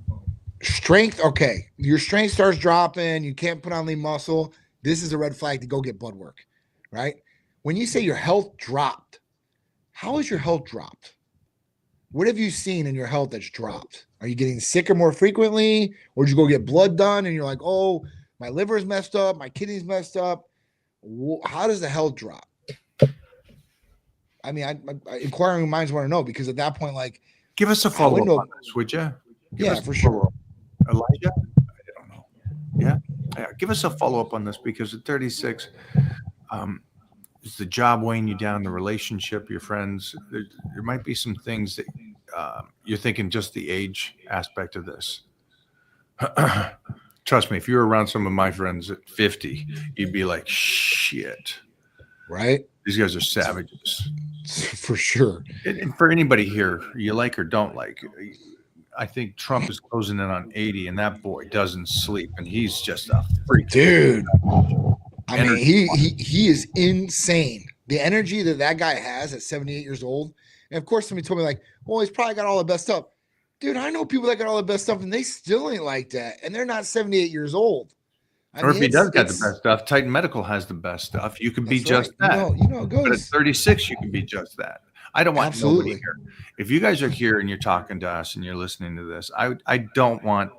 Strength, okay. Your strength starts dropping. You can't put on lean muscle. This is a red flag to go get blood work, right? When you say your health dropped, how has your health dropped? What have you seen in your health that's dropped? Are you getting sicker more frequently? Or did you go get blood done and you're like, oh, my liver's messed up, my kidney's messed up? How does the health drop? I mean, inquiring minds want to know, because at that point, like, give us a follow-up on this, would you? Yeah, for sure. Elijah? I don't know. Yeah. Give us a follow-up on this, because at 36, is the job weighing you down, the relationship, your friends? There might be some things that you're thinking, just the age aspect of this. Trust me, if you were around some of my friends at 50, you'd be like, shit. Right? These guys are savages. For sure. And for anybody here, you like or don't like, I think Trump is closing in on 80, and that boy doesn't sleep, and he's just a freak. Dude. I mean, he is insane. The energy that guy has at 78 years old. And of course, somebody told me, like, well, he's probably got all the best stuff. Dude, I know people that got all the best stuff, and they still ain't like that. And they're not 78 years old. Or if he does got the best stuff, Titan Medical has the best stuff. You can be just that. You know it goes. But at 36, you can be just that. I don't want nobody here. If you guys are here and you're talking to us and you're listening to this, I don't want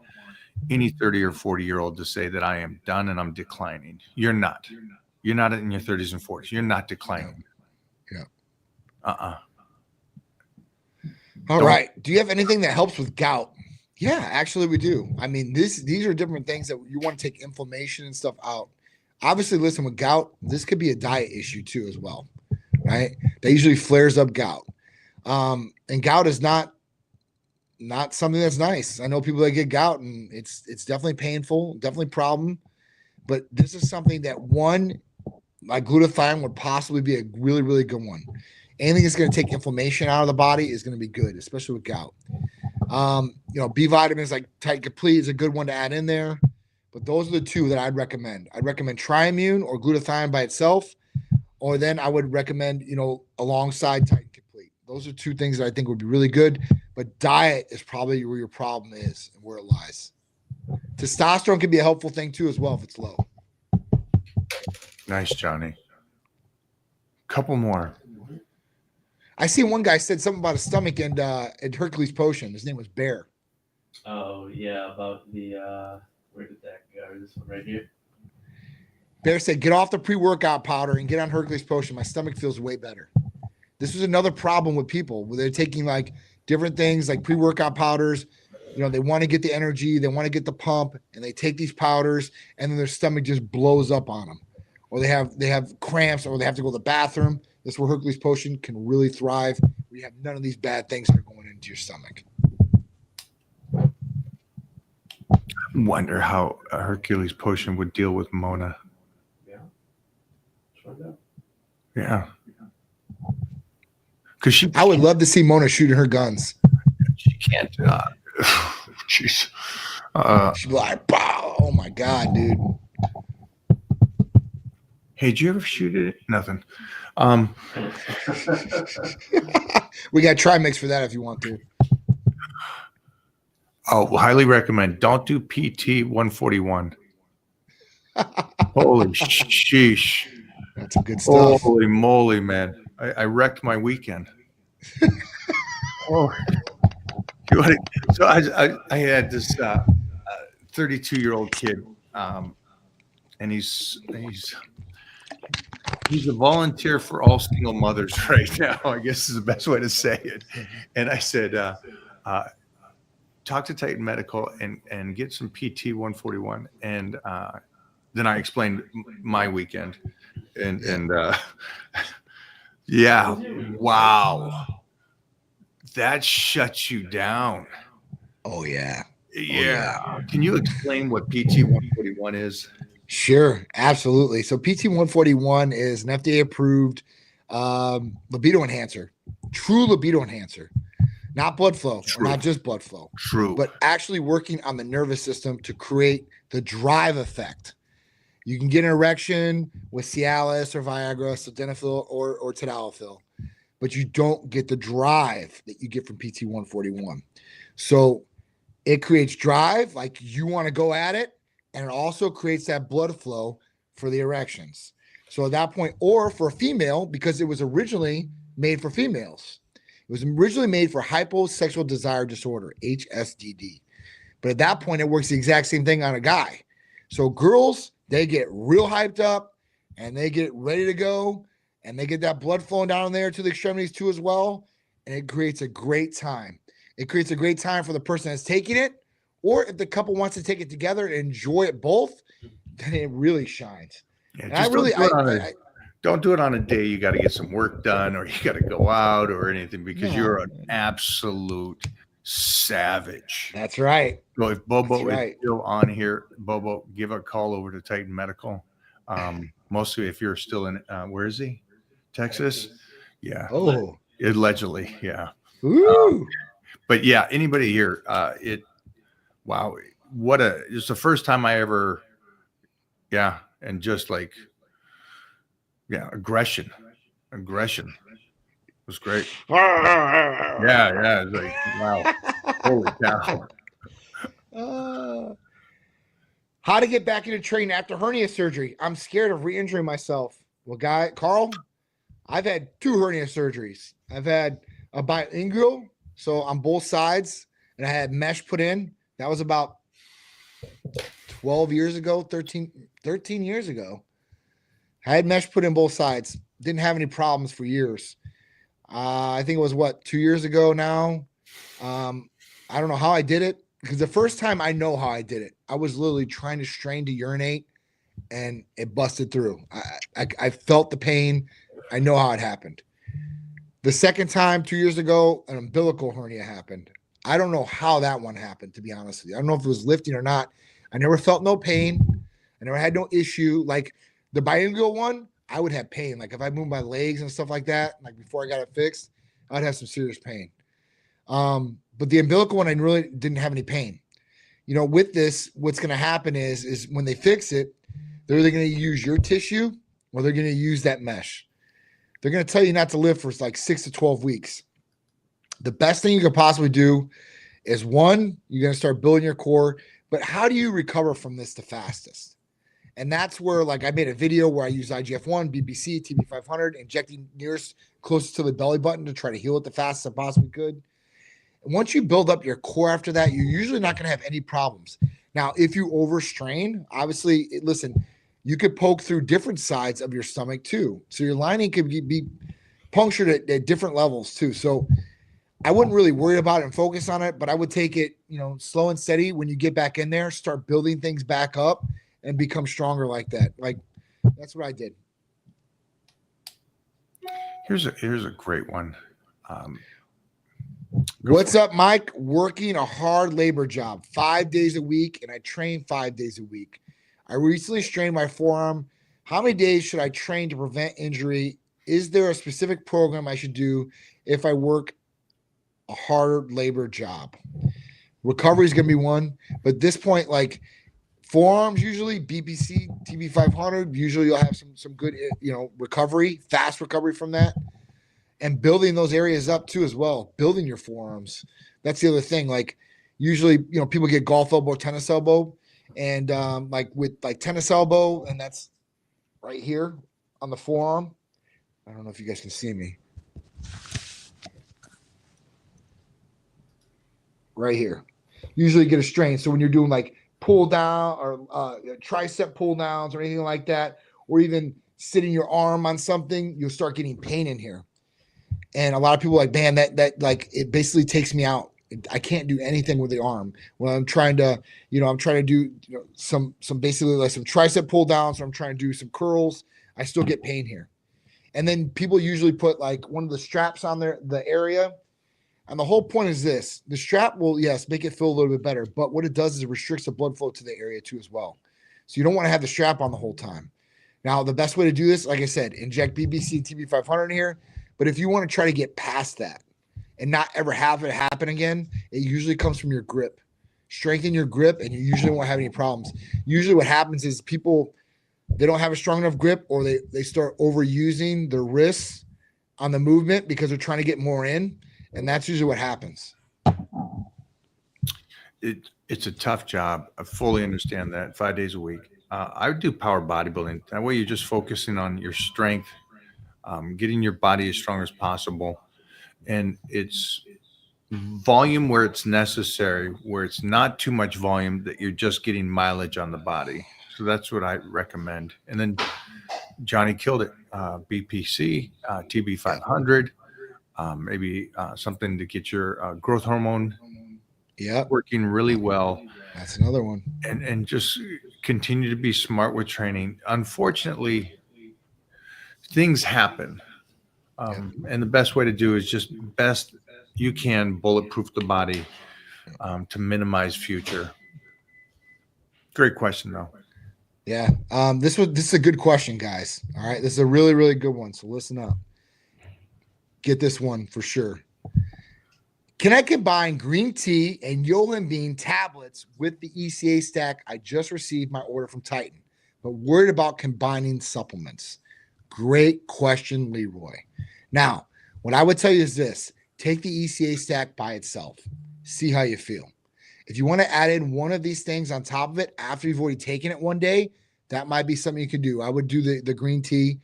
any 30 or 40-year-old to say that I am done and I'm declining. You're not. You're not in your 30s and 40s. You're not declining. Yeah. All right. Do you have anything that helps with gout? Yeah, actually we do. I mean, these are different things that you want to take inflammation and stuff out. Obviously, listen, with gout, this could be a diet issue too as well, right? That usually flares up gout. And gout is not something that's nice. I know people that get gout, and it's definitely painful, definitely a problem. But this is something that, one, like glutathione would possibly be a really, really good one. Anything that's going to take inflammation out of the body is going to be good, especially with gout. B vitamins like Titan Complete is a good one to add in there. But those are the two that I'd recommend. I'd recommend Triimmune or glutathione by itself, or then I would recommend, alongside Titan Complete. Those are two things that I think would be really good. But diet is probably where your problem is and where it lies. Testosterone can be a helpful thing too as well if it's low. Nice, Johnny. Couple more. I see one guy said something about a stomach and Hercules potion. His name was Bear. Oh yeah, about the where did that go? This one right here. Bear said, get off the pre-workout powder and get on Hercules potion. My stomach feels way better. This was another problem with people where they're taking like different things like pre-workout powders, they want to get the energy, they want to get the pump, and they take these powders, and then their stomach just blows up on them, or they have cramps, or they have to go to the bathroom. This is where Hercules Potion can really thrive. We have none of these bad things that are going into your stomach. Wonder how a Hercules Potion would deal with Mona. Yeah. Let's find out. Yeah. Because I would love to see Mona shooting her guns. she can't. Jeez. She'd be like, "Pow! Oh my god, dude!" Hey, did you ever shoot it? Nothing. We got Trimix for that if you want to. I'll highly recommend. Don't do PT 141. Holy sheesh. That's some good stuff. Holy moly, man. I wrecked my weekend. Oh. So I had this 32-year-old kid, and he's a volunteer for all single mothers right now, I guess is the best way to say it. And I said, talk to Titan Medical and get some PT 141. And then I explained my weekend. And yeah, wow. That shuts you down. Oh yeah. Yeah. Can you explain what PT 141 is? Sure, absolutely. So PT 141 is an FDA approved libido enhancer, true libido enhancer, not blood flow, not just blood flow, True. but actually working on the nervous system to create the drive effect. You can get an erection with Cialis or Viagra, sildenafil or tadalafil, but you don't get the drive that you get from PT 141. So it creates drive, like you want to go at it, and it also creates that blood flow for the erections. So at that point, or for a female, because it was originally made for females. It was originally made for hyposexual desire disorder, HSDD. But at that point, it works the exact same thing on a guy. So girls, they get real hyped up and they get ready to go and they get that blood flowing down there to the extremities too as well. And it creates a great time. It creates a great time for the person that's taking it, or if the couple wants to take it together and enjoy it both, then it really shines. Yeah, And don't do it on a day you got to get some work done or you got to go out or anything because you're an absolute savage. That's right. So if Bobo That's right. is still on here, Bobo, give a call over to Titan Medical. Mostly if you're still in, where is he? Texas? Yeah. Oh. Allegedly. Yeah. Ooh. But yeah, anybody here, wow. It's the first time I ever, and just like, aggression it was great. Yeah. It's like, wow. Holy cow. How to get back into training after hernia surgery. I'm scared of re-injuring myself. Well, Carl, I've had 2 hernia surgeries. I've had a bilingual, so on both sides, and I had mesh put in. That was about 12 years ago, 13 years ago. I had mesh put in both sides. Didn't have any problems for years. I think it was 2 years ago now. I don't know how I did it because the first time I know how I did it, I was literally trying to strain to urinate and it busted through. I felt the pain. I know how it happened. The second time 2 years ago, an umbilical hernia happened. I don't know how that one happened, to be honest with you. I don't know if it was lifting or not. I never felt no pain. I never had no issue. Like the bilingual one, I would have pain. Like if I moved my legs and stuff like that, like before I got it fixed, I'd have some serious pain. But the umbilical one, I really didn't have any pain. With this, what's going to happen is when they fix it, they're either going to use your tissue or they're going to use that mesh. They're going to tell you not to live for like 6 to 12 weeks. The best thing you could possibly do is, one, you're going to start building your core, but how do you recover from this the fastest? And that's where, like, I made a video where I use IGF-1, BBC, TB500, injecting nearest closest to the belly button to try to heal it the fastest I possibly could. And once you build up your core after that, you're usually not going to have any problems. Now, if you overstrain, obviously, listen, you could poke through different sides of your stomach too. So your lining could be punctured at different levels too. So I wouldn't really worry about it and focus on it, but I would take it, slow and steady. When you get back in there, start building things back up and become stronger like that. Like that's what I did. Here's a great one. What's up, Mike? Working a hard labor job 5 days a week, and I train 5 days a week. I recently strained my forearm. How many days should I train to prevent injury? Is there a specific program I should do if I work a hard labor job? Recovery is going to be one, but at this point, like forearms, usually BPC, TB500, usually you'll have some good, recovery, fast recovery from that. And building those areas up too as well, building your forearms. That's the other thing. Like usually, people get golf elbow, tennis elbow, and with tennis elbow, and that's right here on the forearm. I don't know if you guys can see me. Right here. Usually get a strain. So when you're doing like pull down or tricep pull downs or anything like that, or even sitting your arm on something, you'll start getting pain in here. And a lot of people are like, man, that like it basically takes me out. I can't do anything with the arm when I'm trying to, do some basically like some tricep pull downs, or I'm trying to do some curls. I still get pain here. And then people usually put like one of the straps on the area. And the whole point is this: the strap will, yes, make it feel a little bit better, but what it does is it restricts the blood flow to the area too as well. So you don't want to have the strap on the whole time. Now, the best way to do this, like I said, inject BBC TB500 in here. But if you want to try to get past that and not ever have it happen again, it usually comes from your grip. Strengthen your grip, and you usually won't have any problems. Usually what happens is people, they don't have a strong enough grip, or they start overusing their wrists on the movement because they're trying to get more in, and that's usually what happens. It's a tough job. I fully understand that. 5 days a week. I would do power bodybuilding. That way you're just focusing on your strength, getting your body as strong as possible. And it's volume where it's necessary, where it's not too much volume that you're just getting mileage on the body. So that's what I recommend. And then Johnny killed it. BPC, TB500, maybe something to get your growth hormone working really well. That's another one. And just continue to be smart with training. Unfortunately, things happen. And the best way to do is just best you can bulletproof the body to minimize future. Great question, though. Yeah. This is a good question, guys. All right. This is a really, really good one. So listen up. Get this one for sure. Can I combine green tea and Yohan Bean tablets with the ECA stack? I just received my order from Titan, but worried about combining supplements. Great question, Leroy. Now, what I would tell you is this: take the ECA stack by itself. See how you feel. If you want to add in one of these things on top of it after you've already taken it one day, that might be something you could do. I would do the green tea.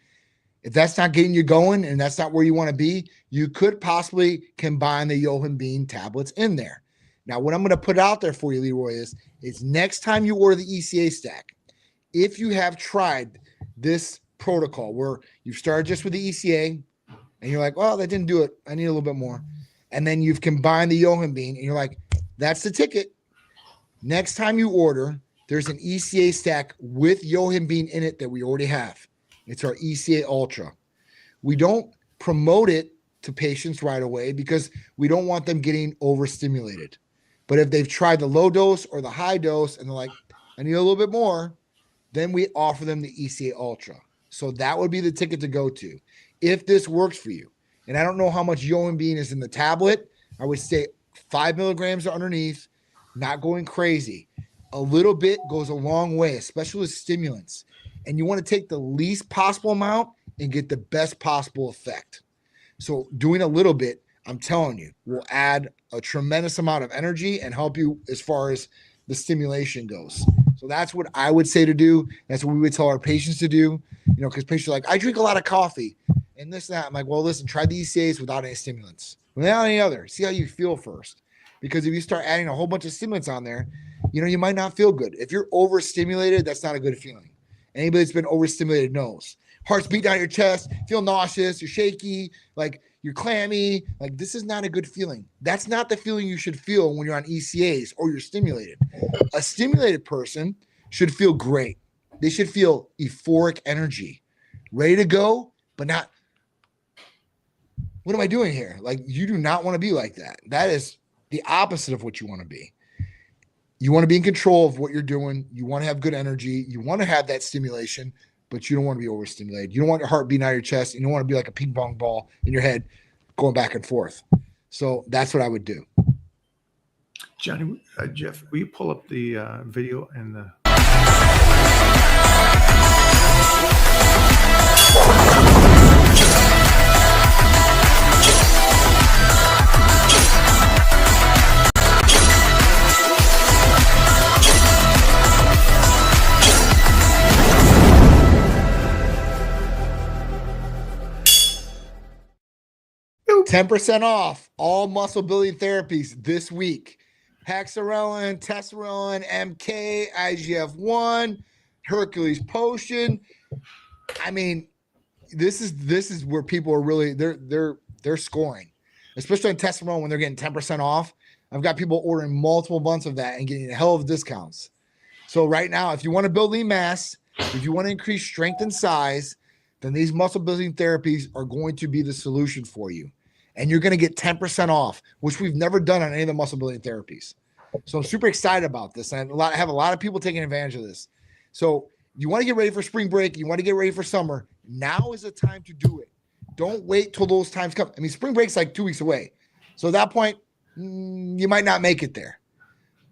If that's not getting you going and that's not where you want to be, you could possibly combine the Yohan Bean tablets in there. Now, what I'm going to put out there for you, Leroy, is next time you order the ECA stack, if you have tried this protocol where you've started just with the ECA and you're like, well, that didn't do it, I need a little bit more. And then you've combined the Yohan Bean and you're like, that's the ticket. Next time you order, there's an ECA stack with Yohan Bean in it that we already have. It's our ECA Ultra. We don't promote it to patients right away because we don't want them getting overstimulated. But if they've tried the low dose or the high dose and they're like, I need a little bit more, then we offer them the ECA Ultra. So that would be the ticket to go to if this works for you. And I don't know how much Yohan Bean is in the tablet. I would say 5 milligrams underneath, not going crazy. A little bit goes a long way, especially with stimulants. And you want to take the least possible amount and get the best possible effect. So doing a little bit, I'm telling you, will add a tremendous amount of energy and help you as far as the stimulation goes. So that's what I would say to do. That's what we would tell our patients to do. Because patients are like, I drink a lot of coffee and this and that. I'm like, well, listen, try the ECAs without any stimulants, without any other. See how you feel first. Because if you start adding a whole bunch of stimulants on there, you might not feel good. If you're overstimulated, that's not a good feeling. Anybody that's been overstimulated knows heart's beating out of your chest, feel nauseous, you're shaky, like you're clammy. Like this is not a good feeling. That's not the feeling you should feel when you're on ECAs or you're stimulated. A stimulated person should feel great. They should feel euphoric energy, ready to go, but not, what am I doing here? Like you do not want to be like that. That is the opposite of what you want to be. You want to be in control of what you're doing. You want to have good energy. You want to have that stimulation, but you don't want to be overstimulated. You don't want your heart beating out of your chest. You don't want to be like a ping pong ball in your head going back and forth. So that's what I would do. Johnny, Jeff, will you pull up the video and the. Nope. 10% off all muscle building therapies this week. Hexarelin, Tesserelin, MK, IGF-1, Hercules Potion. I mean, this is where people are really they're scoring, especially on Tesserelin when they're getting 10% off. I've got people ordering multiple months of that and getting a hell of discounts. So right now, if you want to build lean mass, if you want to increase strength and size, then these muscle building therapies are going to be the solution for you. And you're going to get 10% off, which we've never done on any of the muscle building therapies. So I'm super excited about this. And I have a lot of people taking advantage of this. So you want to get ready for spring break. You want to get ready for summer. Now is the time to do it. Don't wait till those times come. I mean, spring break's like 2 weeks away. So at that point, you might not make it there.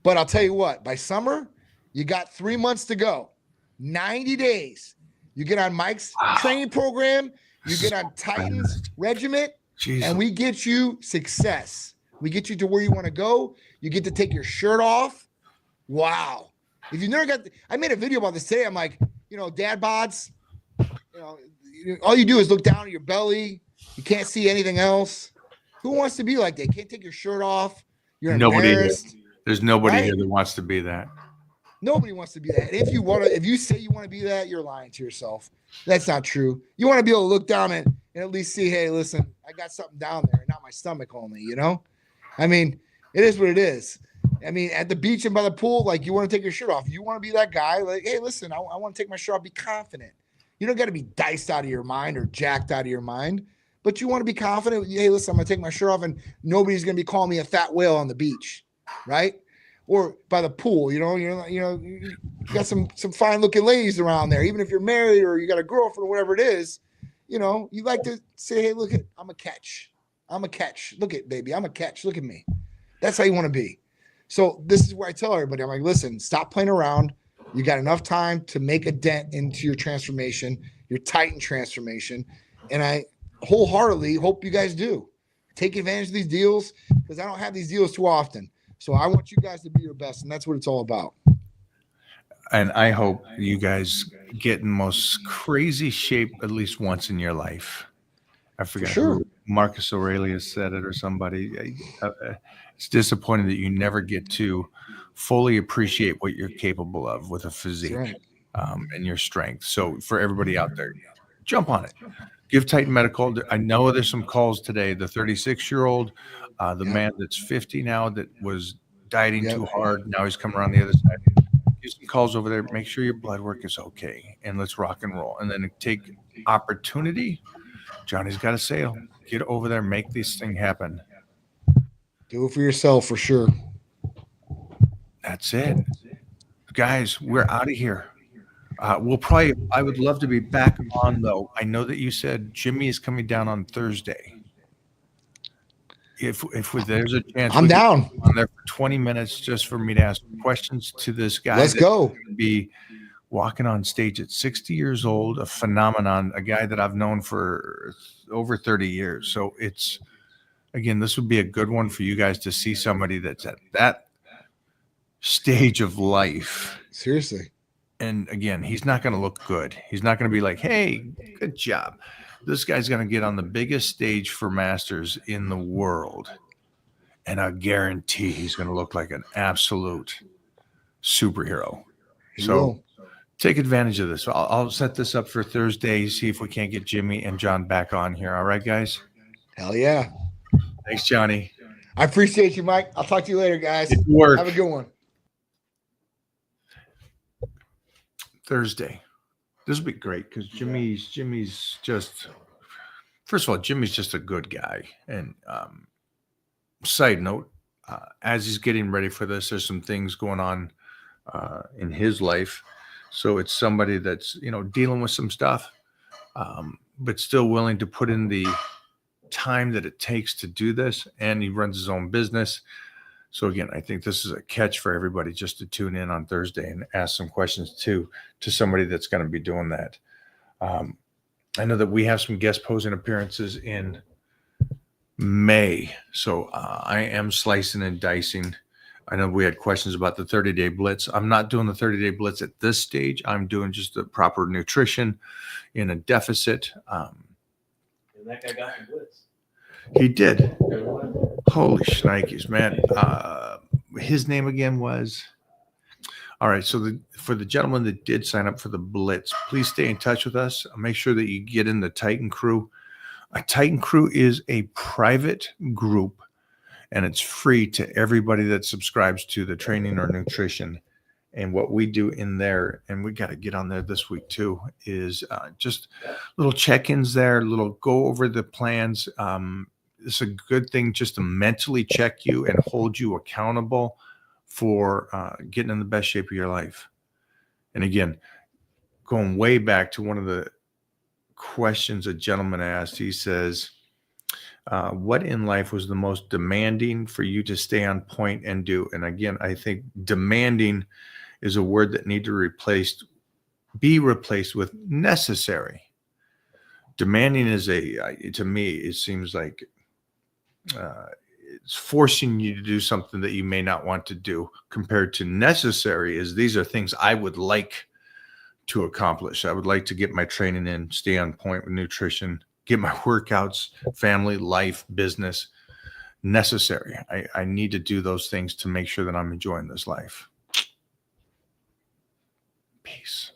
But I'll tell you what, by summer, you got 3 months to go. 90 days. You get on Mike's training program. You get on Titan's regiment. Jeez. And we get you success. We get you to where you want to go. You get to take your shirt off. Wow. If you never got, I made a video about this today. I'm like, dad bods, all you do is look down at your belly. You can't see anything else. Who wants to be like that? Can't take your shirt off. You're embarrassed. There's nobody Right? here that wants to be that. Nobody wants to be that. And if you say you want to be that, you're lying to yourself. That's not true. You want to be able to look down and at least see, hey, listen, I got something down there, not my stomach only, I mean, it is what it is. I mean, at the beach and by the pool, like you want to take your shirt off. You want to be that guy, like, hey, listen, I want to take my shirt off, be confident. You don't got to be diced out of your mind or jacked out of your mind, but you want to be confident. Hey, listen, I'm going to take my shirt off and nobody's going to be calling me a fat whale on the beach, right? Or by the pool, you got some fine looking ladies around there. Even if you're married or you got a girlfriend or whatever it is, you like to say, hey, look, I'm a catch. Look at baby, I'm a catch. Look at me. That's how you want to be. So this is where I tell everybody, I'm like, listen, stop playing around. You got enough time to make a dent into your transformation, your Titan transformation. And I wholeheartedly hope you guys do take advantage of these deals because I don't have these deals too often. So I want you guys to be your best, and that's what it's all about. And I hope you guys get in most crazy shape at least once in your life. I forget who Marcus Aurelius said it or somebody. It's disappointing that you never get to fully appreciate what you're capable of with a physique and your strength. So for everybody out there, jump on it. Give Titan Medical. I know there's some calls today. The 36-year-old, the man that's 50 now that was dieting too hard. Now he's coming around the other side. Give some calls over there. Make sure your blood work is okay. And let's rock and roll. And then take opportunity. Johnny's got a sale. Get over there. Make this thing happen. Do it for yourself for sure. That's it. Guys, we're out of here. I would love to be back on, though. I know that you said Jimmy is coming down on Thursday. If there's a chance, I'm down on there for 20 minutes just for me to ask questions to this guy. Let's go. Be walking on stage at 60 years old, a phenomenon, a guy that I've known for over 30 years. So this would be a good one for you guys to see somebody that's at that stage of life. Seriously. And again, he's not going to look good. He's not going to be like, hey, good job. This guy's going to get on the biggest stage for masters in the world. And I guarantee he's going to look like an absolute superhero. So take advantage of this. I'll set this up for Thursday, see if we can't get Jimmy and John back on here. All right, guys? Hell yeah. Thanks, Johnny. I appreciate you, Mike. I'll talk to you later, guys. Good work. Have a good one. Thursday. This will be great because Jimmy's just, first of all, Jimmy's just a good guy. And side note, as he's getting ready for this, there's some things going on in his life. So it's somebody that's, dealing with some stuff, but still willing to put in the time that it takes to do this. And he runs his own business. So again, I think this is a catch for everybody just to tune in on Thursday and ask some questions to somebody that's going to be doing that. I know that we have some guest posing appearances in May. So I am slicing and dicing. I know we had questions about the 30-day blitz. I'm not doing the 30-day blitz at this stage. I'm doing just the proper nutrition in a deficit. And that guy got the blitz. He did. Good one. Holy shnikes, man. His name again was... All right, so for the gentleman that did sign up for the blitz, please stay in touch with us. Make sure that you get in the Titan Crew. A Titan Crew is a private group, and it's free to everybody that subscribes to the training or nutrition. And what we do in there, and we got to get on there this week too, is just little check-ins there, little go over the plans. It's a good thing just to mentally check you and hold you accountable for getting in the best shape of your life. And again, going way back to one of the questions a gentleman asked, he says, what in life was the most demanding for you to stay on point and do? And again, I think demanding is a word that need to be replaced with necessary. Demanding is to me, it seems like it's forcing you to do something that you may not want to do, compared to necessary is these are things I would like to accomplish. I would like to get my training in, stay on point with nutrition, get my workouts, family, life, business. Necessary. I need to do those things to make sure that I'm enjoying this life. Peace.